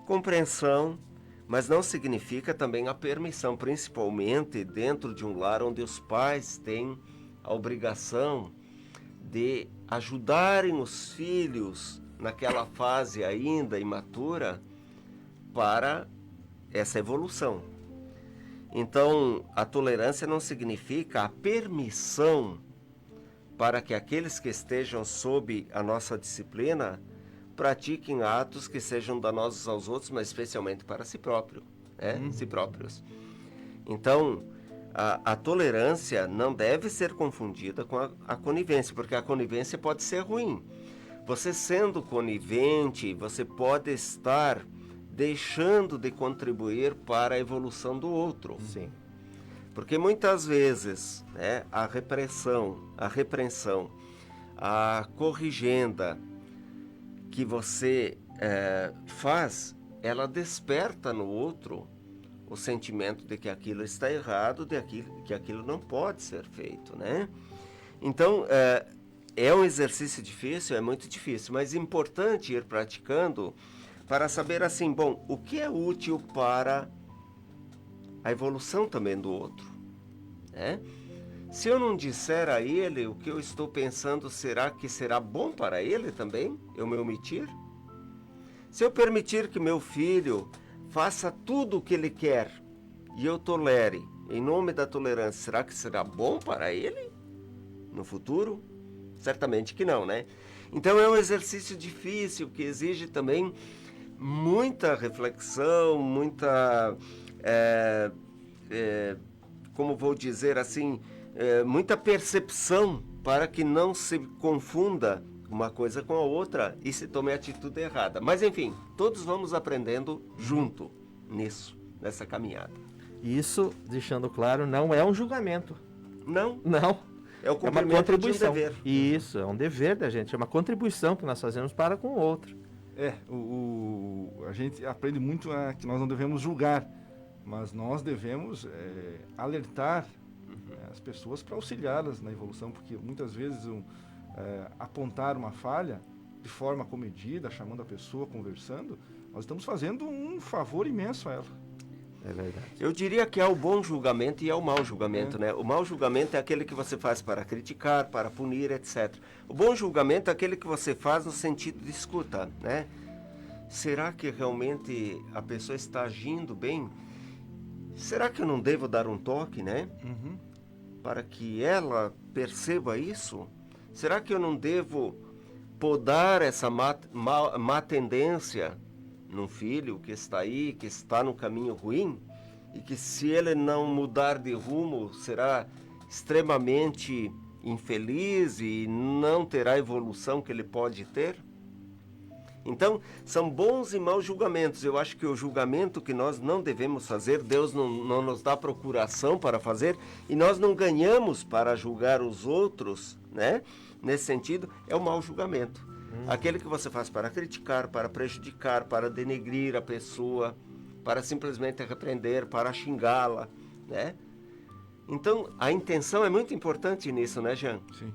compreensão, mas não significa também a permissão, principalmente dentro de um lar onde os pais têm a obrigação de ajudarem os filhos naquela fase ainda imatura para essa evolução. Então, a tolerância não significa a permissão para que aqueles que estejam sob a nossa disciplina pratiquem atos que sejam danosos aos outros, mas especialmente para si próprio, né? Si próprios. Então, a tolerância não deve ser confundida com a conivência, porque a conivência pode ser ruim. Você sendo conivente, você pode estar deixando de contribuir para a evolução do outro. Sim. Porque muitas vezes, né, a repreensão, a corrigenda que você faz, ela desperta no outro o sentimento de que aquilo está errado, que aquilo não pode ser feito, né? Então, é um exercício difícil, é muito difícil, mas é importante ir praticando para saber assim, bom, o que é útil para a evolução também do outro, né? Se eu não disser a ele o que eu estou pensando, será que será bom para ele também, eu me omitir? Se eu permitir que meu filho faça tudo o que ele quer e eu tolere, em nome da tolerância, será que será bom para ele no futuro? Certamente que não, né? Então é um exercício difícil que exige também muita reflexão, muita, como vou dizer assim, muita percepção para que não se confunda uma coisa com a outra e se tome a atitude errada. Mas enfim, todos vamos aprendendo junto nisso, nessa caminhada. Isso, deixando claro, não é um julgamento. Não. Não. É o É uma cumprimento contribuição. de um dever. Isso, é um dever da gente, é uma contribuição que nós fazemos para com o outro. A gente aprende muito que nós não devemos julgar, mas nós devemos alertar as pessoas para auxiliá-las na evolução, porque muitas vezes apontar uma falha de forma comedida, chamando a pessoa, conversando, nós estamos fazendo um favor imenso a ela. É verdade. Eu diria que há o bom julgamento e há o mau julgamento, né? O mau julgamento é aquele que você faz para criticar, para punir, etc. O bom julgamento é aquele que você faz no sentido de escuta, né? Será que realmente a pessoa está agindo bem? Será que eu não devo dar um toque, né? Para que ela perceba isso? Será que eu não devo podar essa má tendência num filho que está aí, que está no caminho ruim, e que se ele não mudar de rumo, será extremamente infeliz e não terá a evolução que ele pode ter? Então, são bons e maus julgamentos. Eu acho que o julgamento que nós não devemos fazer, Deus não nos dá procuração para fazer, e nós não ganhamos para julgar os outros, né? Nesse sentido, é o mau julgamento. Aquele que você faz para criticar, para prejudicar, para denegrir a pessoa, para simplesmente repreender, para xingá-la, né? Então, a intenção é muito importante nisso, né, Jean? Sim.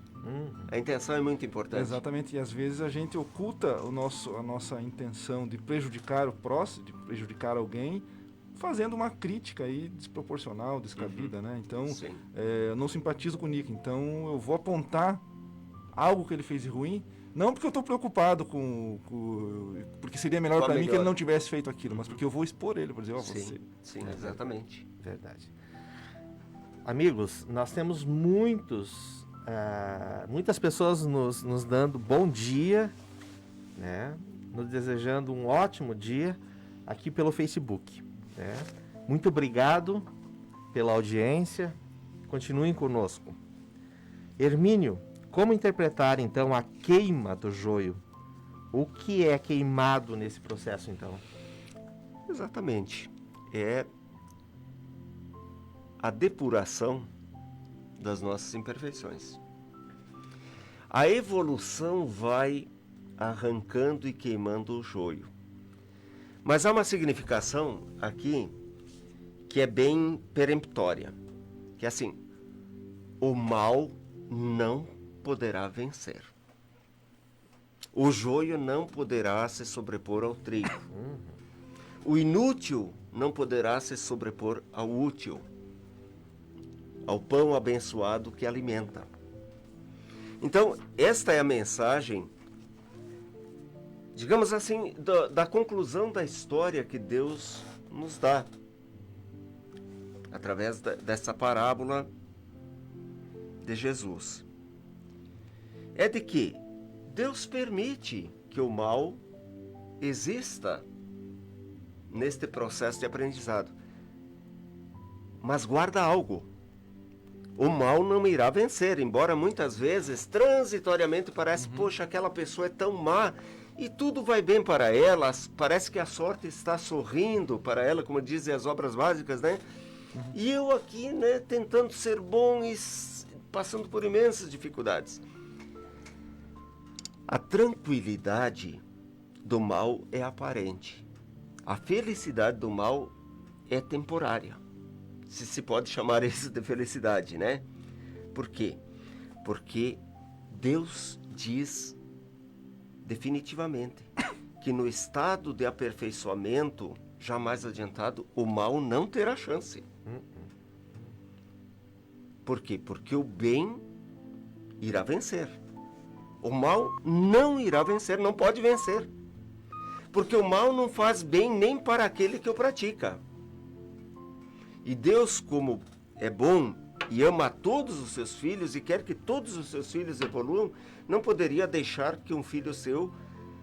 A intenção é muito importante. Exatamente, e às vezes a gente oculta a nossa intenção de prejudicar o próximo, de prejudicar alguém, fazendo uma crítica aí desproporcional, descabida, né? Então, eu não simpatizo com o Nick, então eu vou apontar algo que ele fez de ruim, não porque eu estou preocupado porque seria melhor para mim que ele não tivesse feito aquilo, mas porque eu vou expor ele, por dizer, você. Sim, exatamente. Verdade. Amigos, nós temos muitas pessoas nos dando bom dia, né? Nos desejando um ótimo dia aqui pelo Facebook, né? Muito obrigado pela audiência. Continuem conosco. Hermínio, como interpretar então a queima do joio? O que é queimado nesse processo então? Exatamente. É a depuração das nossas imperfeições. A evolução vai arrancando e queimando o joio. Mas há uma significação aqui que é bem peremptória, que é assim: o mal não poderá vencer. O joio não poderá se sobrepor ao trigo. O inútil não poderá se sobrepor ao útil, ao pão abençoado que alimenta. Então, esta é a mensagem, digamos assim, da conclusão da história que Deus nos dá, através dessa parábola de Jesus. É de que Deus permite que o mal exista neste processo de aprendizado. Mas guarda algo. O mal não irá vencer, embora muitas vezes, transitoriamente, parece, poxa, aquela pessoa é tão má e tudo vai bem para ela, parece que a sorte está sorrindo para ela, como dizem as obras básicas, né? E eu aqui, né, tentando ser bom e passando por imensas dificuldades. A tranquilidade do mal é aparente. A felicidade do mal é temporária. Se pode chamar isso de felicidade, né? Por quê? Porque Deus diz definitivamente que no estado de aperfeiçoamento jamais adiantado, o mal não terá chance. Por quê? Porque o bem irá vencer. O mal não irá vencer, não pode vencer. Porque o mal não faz bem nem para aquele que o pratica. E Deus, como é bom e ama a todos os seus filhos e quer que todos os seus filhos evoluam, não poderia deixar que um filho seu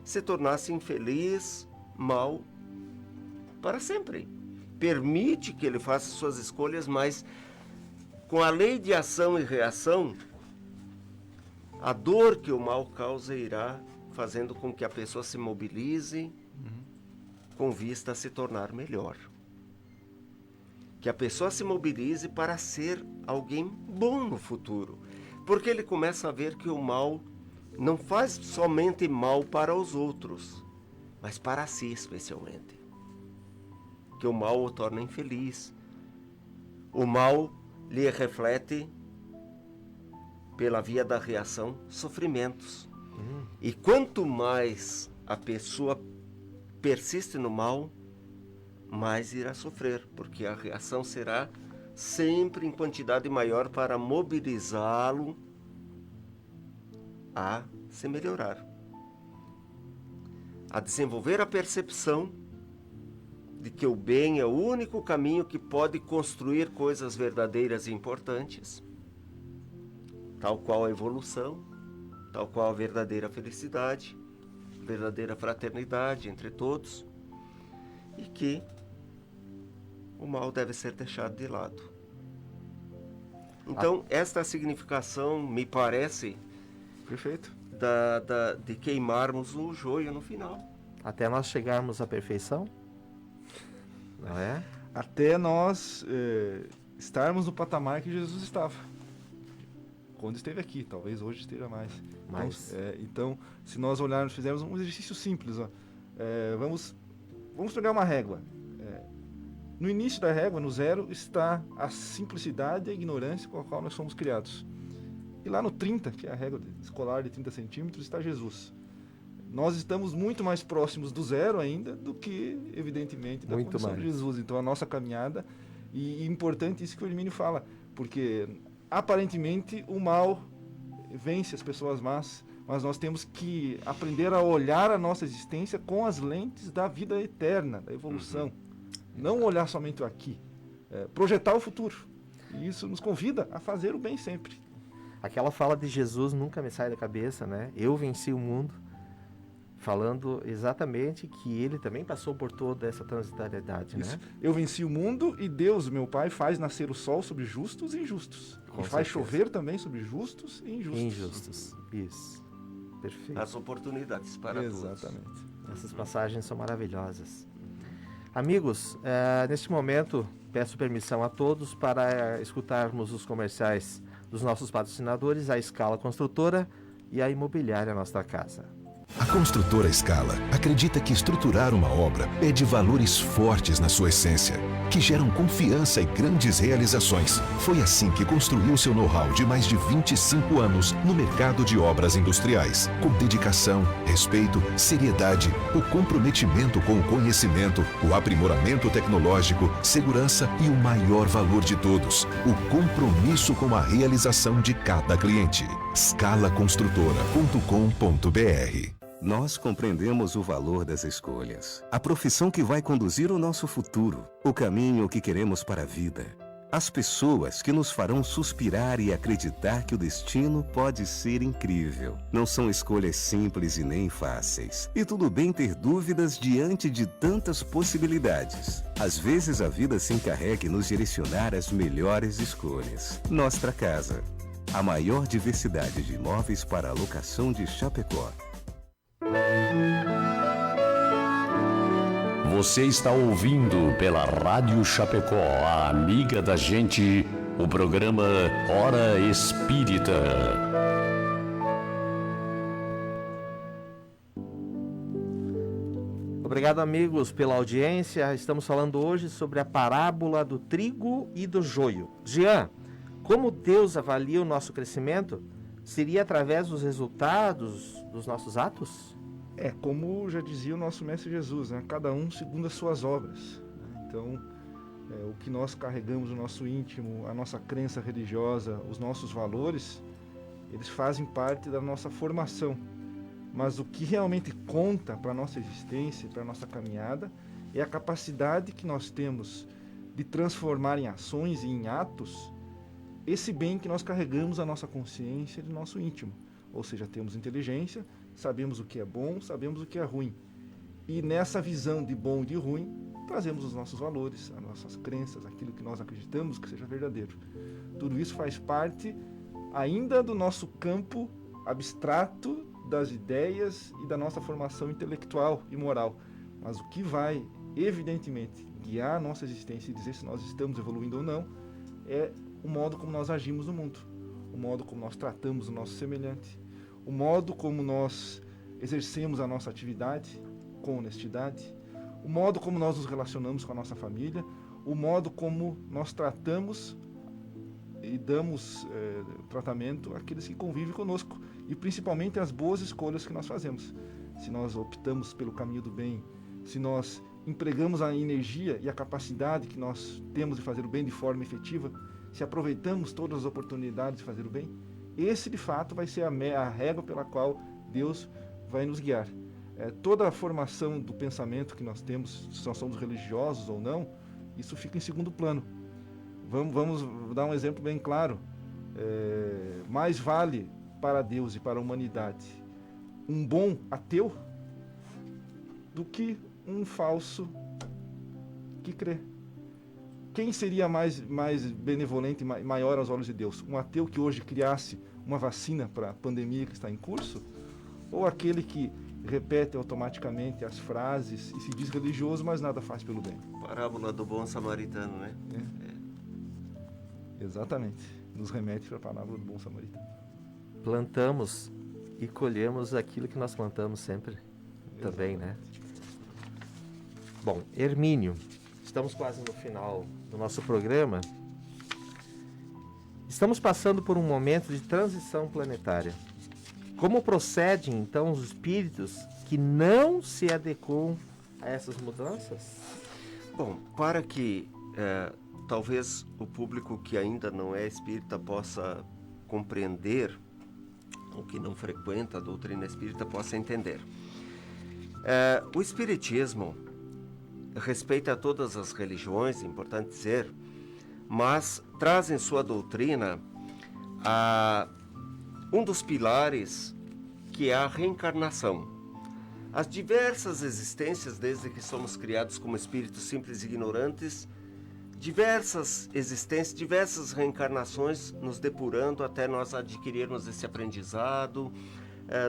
se tornasse infeliz, mau, para sempre. Permite que ele faça suas escolhas, mas com a lei de ação e reação, a dor que o mal causa irá fazendo com que a pessoa se mobilize com vista a se tornar melhor. Que a pessoa se mobilize para ser alguém bom no futuro. Porque ele começa a ver que o mal não faz somente mal para os outros, mas para si especialmente. Que o mal o torna infeliz. O mal lhe reflete, pela via da reação, sofrimentos. E quanto mais a pessoa persiste no mal, mais irá sofrer, porque a reação será sempre em quantidade maior para mobilizá-lo a se melhorar, a desenvolver a percepção de que o bem é o único caminho que pode construir coisas verdadeiras e importantes, tal qual a evolução, tal qual a verdadeira felicidade, verdadeira fraternidade entre todos, e que o mal deve ser deixado de lado. Então, esta significação, me parece, perfeito, de queimarmos o joio no final. Até nós chegarmos à perfeição, não é? Até nós estarmos no patamar que Jesus estava quando esteve aqui, talvez hoje esteja mais. Então, se nós olharmos, fizermos um exercício simples, ó, vamos pegar uma régua. No início da régua, no zero, está a simplicidade e a ignorância com a qual nós somos criados. E lá no 30, que é a régua escolar de 30 centímetros, está Jesus. Nós estamos muito mais próximos do zero ainda do que, evidentemente, da condição de Jesus. Então, a nossa caminhada, e importante isso que o Hermínio fala, porque aparentemente o mal vence as pessoas más, mas nós temos que aprender a olhar a nossa existência com as lentes da vida eterna, da evolução. Não olhar somente o aqui, projetar o futuro. E isso nos convida a fazer o bem sempre. Aquela fala de Jesus nunca me sai da cabeça, né? Eu venci o mundo, falando exatamente que ele também passou por toda essa transitoriedade, né? Eu venci o mundo e Deus, meu Pai, faz nascer o sol sobre justos e injustos. E faz chover também sobre justos e injustos. Isso. Perfeito. As oportunidades para todos. Exatamente. Essas passagens são maravilhosas. Amigos, neste momento, peço permissão a todos para escutarmos os comerciais dos nossos patrocinadores, a Scala Construtora e a Imobiliária Nossa Casa. A construtora Scala acredita que estruturar uma obra é de valores fortes na sua essência, que geram confiança e grandes realizações. Foi assim que construiu seu know-how de mais de 25 anos no mercado de obras industriais, com dedicação, respeito, seriedade, o comprometimento com o conhecimento, o aprimoramento tecnológico, segurança e o maior valor de todos, o compromisso com a realização de cada cliente. scalaconstrutora.com.br. Nós compreendemos o valor das escolhas, a profissão que vai conduzir o nosso futuro, o caminho que queremos para a vida. As pessoas que nos farão suspirar e acreditar que o destino pode ser incrível. Não são escolhas simples e nem fáceis. E tudo bem ter dúvidas diante de tantas possibilidades. Às vezes a vida se encarrega em nos direcionar às melhores escolhas. Nostra Casa. A maior diversidade de imóveis para alocação de Chapecó. Você está ouvindo pela Rádio Chapecó, a amiga da gente, o programa Hora Espírita. Obrigado, amigos, pela audiência. Estamos falando hoje sobre a parábola do trigo e do joio. Jean, como Deus avalia o nosso crescimento? Seria através dos resultados dos nossos atos? Como já dizia o nosso Mestre Jesus, né? Cada um segundo as suas obras. Então, o que nós carregamos no nosso íntimo, a nossa crença religiosa, os nossos valores, eles fazem parte da nossa formação. Mas o que realmente conta para a nossa existência, para a nossa caminhada, é a capacidade que nós temos de transformar em ações e em atos esse bem que nós carregamos na nossa consciência e no nosso íntimo. Ou seja, temos inteligência, sabemos o que é bom, sabemos o que é ruim. E nessa visão de bom e de ruim, trazemos os nossos valores, as nossas crenças, aquilo que nós acreditamos que seja verdadeiro. Tudo isso faz parte ainda do nosso campo abstrato das ideias e da nossa formação intelectual e moral. Mas o que vai, evidentemente, guiar a nossa existência e dizer se nós estamos evoluindo ou não, é o modo como nós agimos no mundo, o modo como nós tratamos o nosso semelhante, o modo como nós exercemos a nossa atividade com honestidade, o modo como nós nos relacionamos com a nossa família, o modo como nós tratamos e damos tratamento àqueles que convivem conosco e principalmente as boas escolhas que nós fazemos. Se nós optamos pelo caminho do bem, se nós empregamos a energia e a capacidade que nós temos de fazer o bem de forma efetiva, se aproveitamos todas as oportunidades de fazer o bem, esse de fato vai ser a régua pela qual Deus vai nos guiar. Toda a formação do pensamento que nós temos, se nós somos religiosos ou não, isso fica em segundo plano. Vamos dar um exemplo bem claro. Mais vale para Deus e para a humanidade um bom ateu do que um falso que crê. Quem seria mais benevolente e maior aos olhos de Deus? Um ateu que hoje criasse uma vacina para a pandemia que está em curso? Ou aquele que repete automaticamente as frases e se diz religioso, mas nada faz pelo bem? Parábola do bom samaritano, né? Exatamente. Nos remete para a parábola do bom samaritano. Plantamos e colhemos aquilo que nós plantamos sempre. Também, né? Bom, Hermínio, estamos quase no final do nosso programa. Estamos passando por um momento de transição planetária. Como procedem, então, os espíritos que não se adequam a essas mudanças? Bom, para que talvez o público que ainda não é espírita possa compreender, ou que não frequenta a doutrina espírita possa entender. O espiritismo respeita todas as religiões, é importante dizer, mas traz em sua doutrina um dos pilares, que é a reencarnação. As diversas existências, desde que somos criados como espíritos simples e ignorantes, diversas existências, diversas reencarnações, nos depurando até nós adquirirmos esse aprendizado,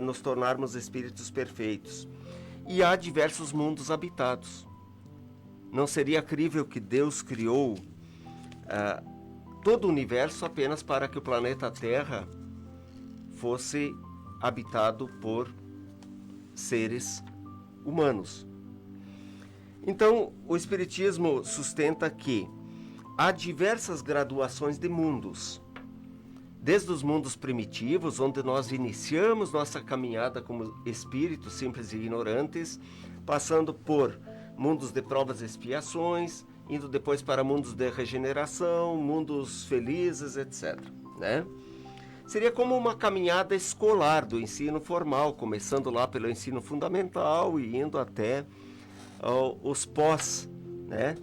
nos tornarmos espíritos perfeitos. E há diversos mundos habitados. Não seria crível que Deus criou todo o universo apenas para que o planeta Terra fosse habitado por seres humanos. Então, o Espiritismo sustenta que há diversas graduações de mundos. Desde os mundos primitivos, onde nós iniciamos nossa caminhada como espíritos simples e ignorantes, passando por mundos de provas e expiações, indo depois para mundos de regeneração, mundos felizes, etc. Né? Seria como uma caminhada escolar do ensino formal, começando lá pelo ensino fundamental e indo até os pós, né?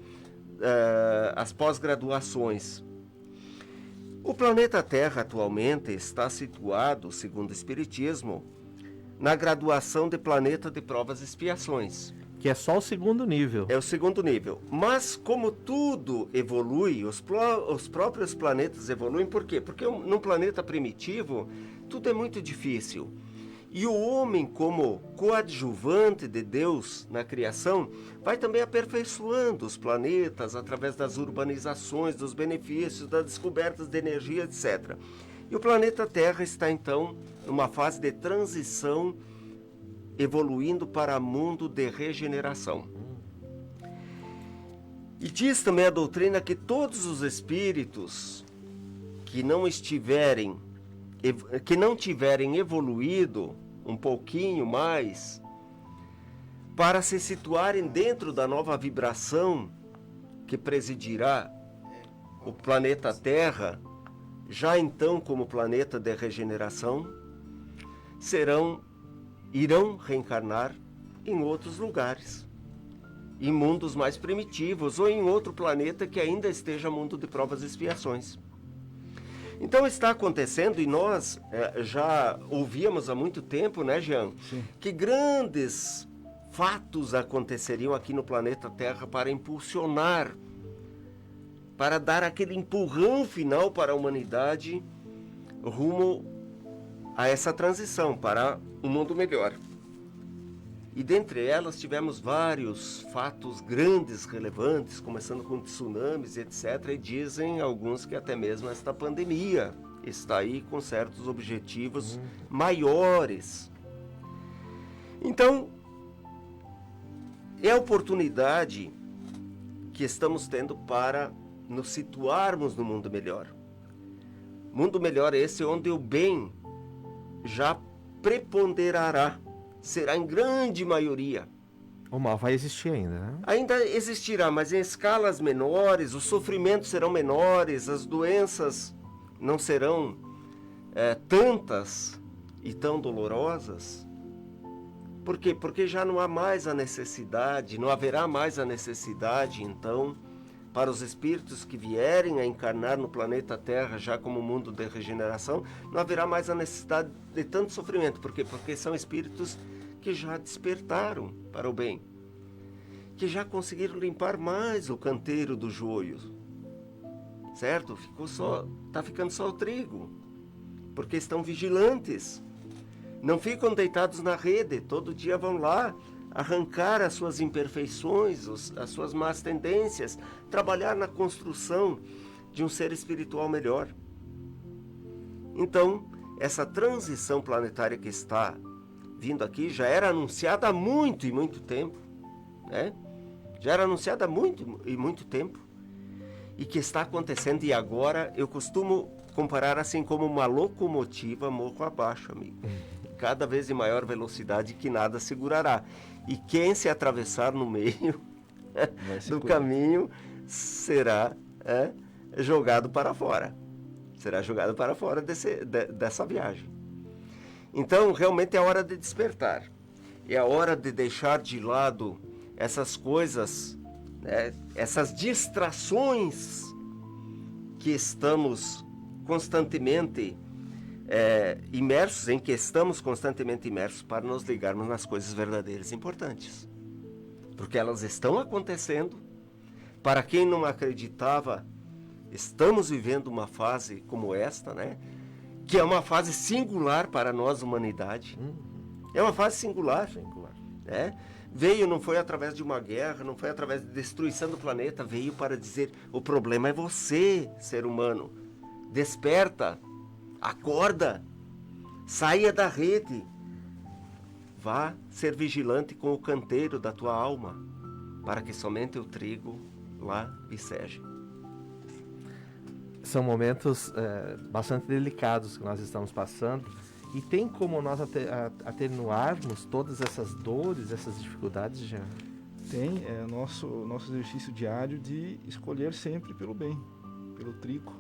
as pós-graduações. O planeta Terra atualmente está situado, segundo o Espiritismo, na graduação de planeta de provas e expiações. Que é só o segundo nível. É o segundo nível. Mas como tudo evolui, os próprios planetas evoluem, por quê? Porque num planeta primitivo, tudo é muito difícil. E o homem, como coadjuvante de Deus na criação, vai também aperfeiçoando os planetas através das urbanizações, dos benefícios, das descobertas de energia, etc. E o planeta Terra está, então, numa fase de transição, evoluindo para mundo de regeneração. E diz também a doutrina que todos os espíritos que não tiverem evoluído um pouquinho mais, para se situarem dentro da nova vibração que presidirá o planeta Terra, já então como planeta de regeneração, irão reencarnar em outros lugares, em mundos mais primitivos ou em outro planeta que ainda esteja mundo de provas e expiações. Então está acontecendo, e nós já ouvíamos há muito tempo, né, Jean? Sim. Que grandes fatos aconteceriam aqui no planeta Terra para impulsionar, para dar aquele empurrão final para a humanidade rumo a essa transição para um mundo melhor. E dentre elas tivemos vários fatos grandes, relevantes, começando com tsunamis, etc. E dizem alguns que até mesmo esta pandemia está aí com certos objetivos maiores. Então, é a oportunidade que estamos tendo para nos situarmos no mundo melhor. Mundo melhor esse onde o bem já preponderará, será em grande maioria. O mal vai existir ainda, né? Ainda existirá, mas em escalas menores, os sofrimentos serão menores, as doenças não serão tantas e tão dolorosas. Por quê? Porque já não há mais a necessidade, não haverá mais a necessidade, então, para os espíritos que vierem a encarnar no planeta Terra, já como mundo de regeneração, não haverá mais a necessidade de tanto sofrimento. Por quê? Porque são espíritos que já despertaram para o bem, que já conseguiram limpar mais o canteiro do joio, certo? Está ficando só o trigo, porque estão vigilantes, não ficam deitados na rede, todo dia vão lá arrancar as suas imperfeições, as suas más tendências, trabalhar na construção de um ser espiritual melhor. Então, essa transição planetária que está vindo aqui já era anunciada há muito e muito tempo, né? Já era anunciada há muito e muito tempo, e que está acontecendo, e agora eu costumo comparar assim como uma locomotiva morro abaixo, amigo. Cada vez em maior velocidade que nada segurará. E quem se atravessar no meio do caminho será jogado para fora. Será jogado para fora dessa viagem. Então, realmente é hora de despertar. É a hora de deixar de lado essas coisas, né, essas distrações que estamos constantemente imersos, em que estamos constantemente imersos, para nos ligarmos nas coisas verdadeiras e importantes. Porque elas estão acontecendo. Para quem não acreditava, estamos vivendo uma fase como esta, né? Que é uma fase singular para nós, humanidade. É uma fase singular. Né? Veio, não foi através de uma guerra, não foi através de destruição do planeta, veio para dizer: o problema é você, ser humano. Desperta, acorda, saia da rede, vá ser vigilante com o canteiro da tua alma, para que somente o trigo lá viceje. São momentos bastante delicados que nós estamos passando, e tem como nós atenuarmos todas essas dores, essas dificuldades, já? Tem, nosso exercício diário de escolher sempre pelo bem, pelo trigo,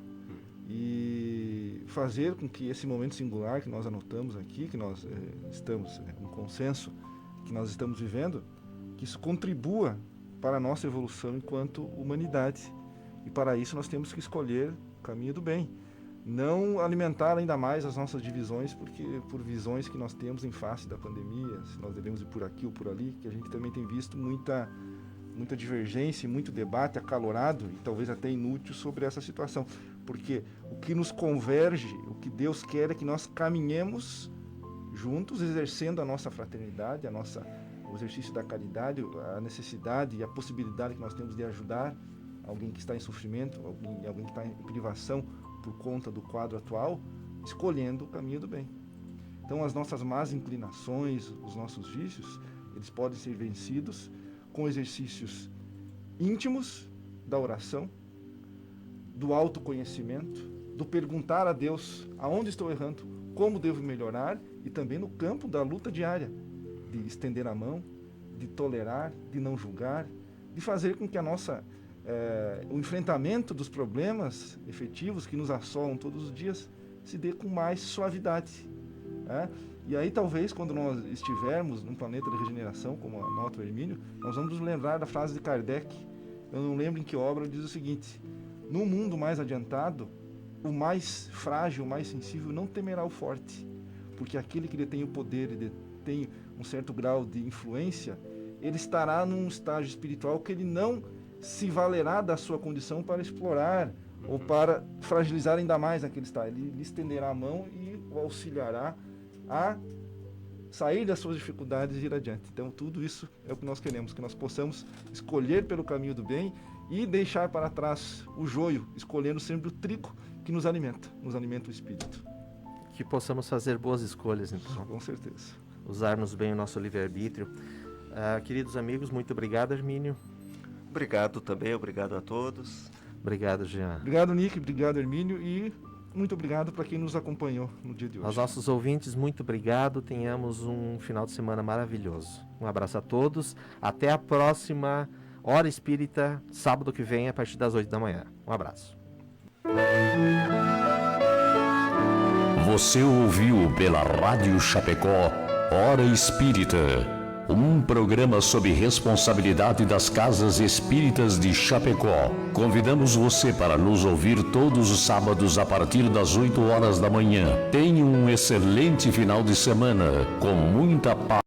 e fazer com que esse momento singular que nós anotamos aqui, que nós estamos, um consenso que nós estamos vivendo, que isso contribua para a nossa evolução enquanto humanidade. E para isso nós temos que escolher o caminho do bem. Não alimentar ainda mais as nossas divisões, porque por visões que nós temos em face da pandemia, se nós devemos ir por aqui ou por ali, que a gente também tem visto muita divergência, muito debate acalorado e talvez até inútil sobre essa situação. Porque o que nos converge, o que Deus quer é que nós caminhemos juntos, exercendo a nossa fraternidade, o exercício da caridade, a necessidade e a possibilidade que nós temos de ajudar alguém que está em sofrimento, alguém que está em privação por conta do quadro atual, escolhendo o caminho do bem. Então, as nossas más inclinações, os nossos vícios, eles podem ser vencidos com exercícios íntimos da oração, do autoconhecimento, do perguntar a Deus aonde estou errando, como devo melhorar, e também no campo da luta diária, de estender a mão, de tolerar, de não julgar, de fazer com que o enfrentamento dos problemas efetivos que nos assolam todos os dias se dê com mais suavidade. E aí talvez quando nós estivermos num planeta de regeneração, como anota o Hermínio, nós vamos nos lembrar da frase de Kardec, eu não lembro em que obra, diz o seguinte: no mundo mais adiantado, o mais frágil, o mais sensível não temerá o forte, porque aquele que detém o poder e detém um certo grau de influência, ele estará num estágio espiritual que ele não se valerá da sua condição para explorar ou para fragilizar ainda mais aquele estado. Ele lhe estenderá a mão e o auxiliará a sair das suas dificuldades e ir adiante. Então tudo isso é o que nós queremos, que nós possamos escolher pelo caminho do bem e deixar para trás o joio, escolhendo sempre o trigo que nos alimenta o espírito. Que possamos fazer boas escolhas, então. Com certeza. Usarmos bem o nosso livre-arbítrio. Queridos amigos, muito obrigado, Hermínio. Obrigado também, obrigado a todos. Obrigado, Jean. Obrigado, Nick, obrigado, Hermínio, e muito obrigado para quem nos acompanhou no dia de hoje. Aos nossos ouvintes, muito obrigado. Tenhamos um final de semana maravilhoso. Um abraço a todos. Até a próxima Hora Espírita, sábado que vem, a partir das 8 da manhã. Um abraço. Você ouviu pela Rádio Chapecó Hora Espírita, um programa sob responsabilidade das Casas Espíritas de Chapecó. Convidamos você para nos ouvir todos os sábados a partir das 8 horas da manhã. Tenha um excelente final de semana, com muita paz.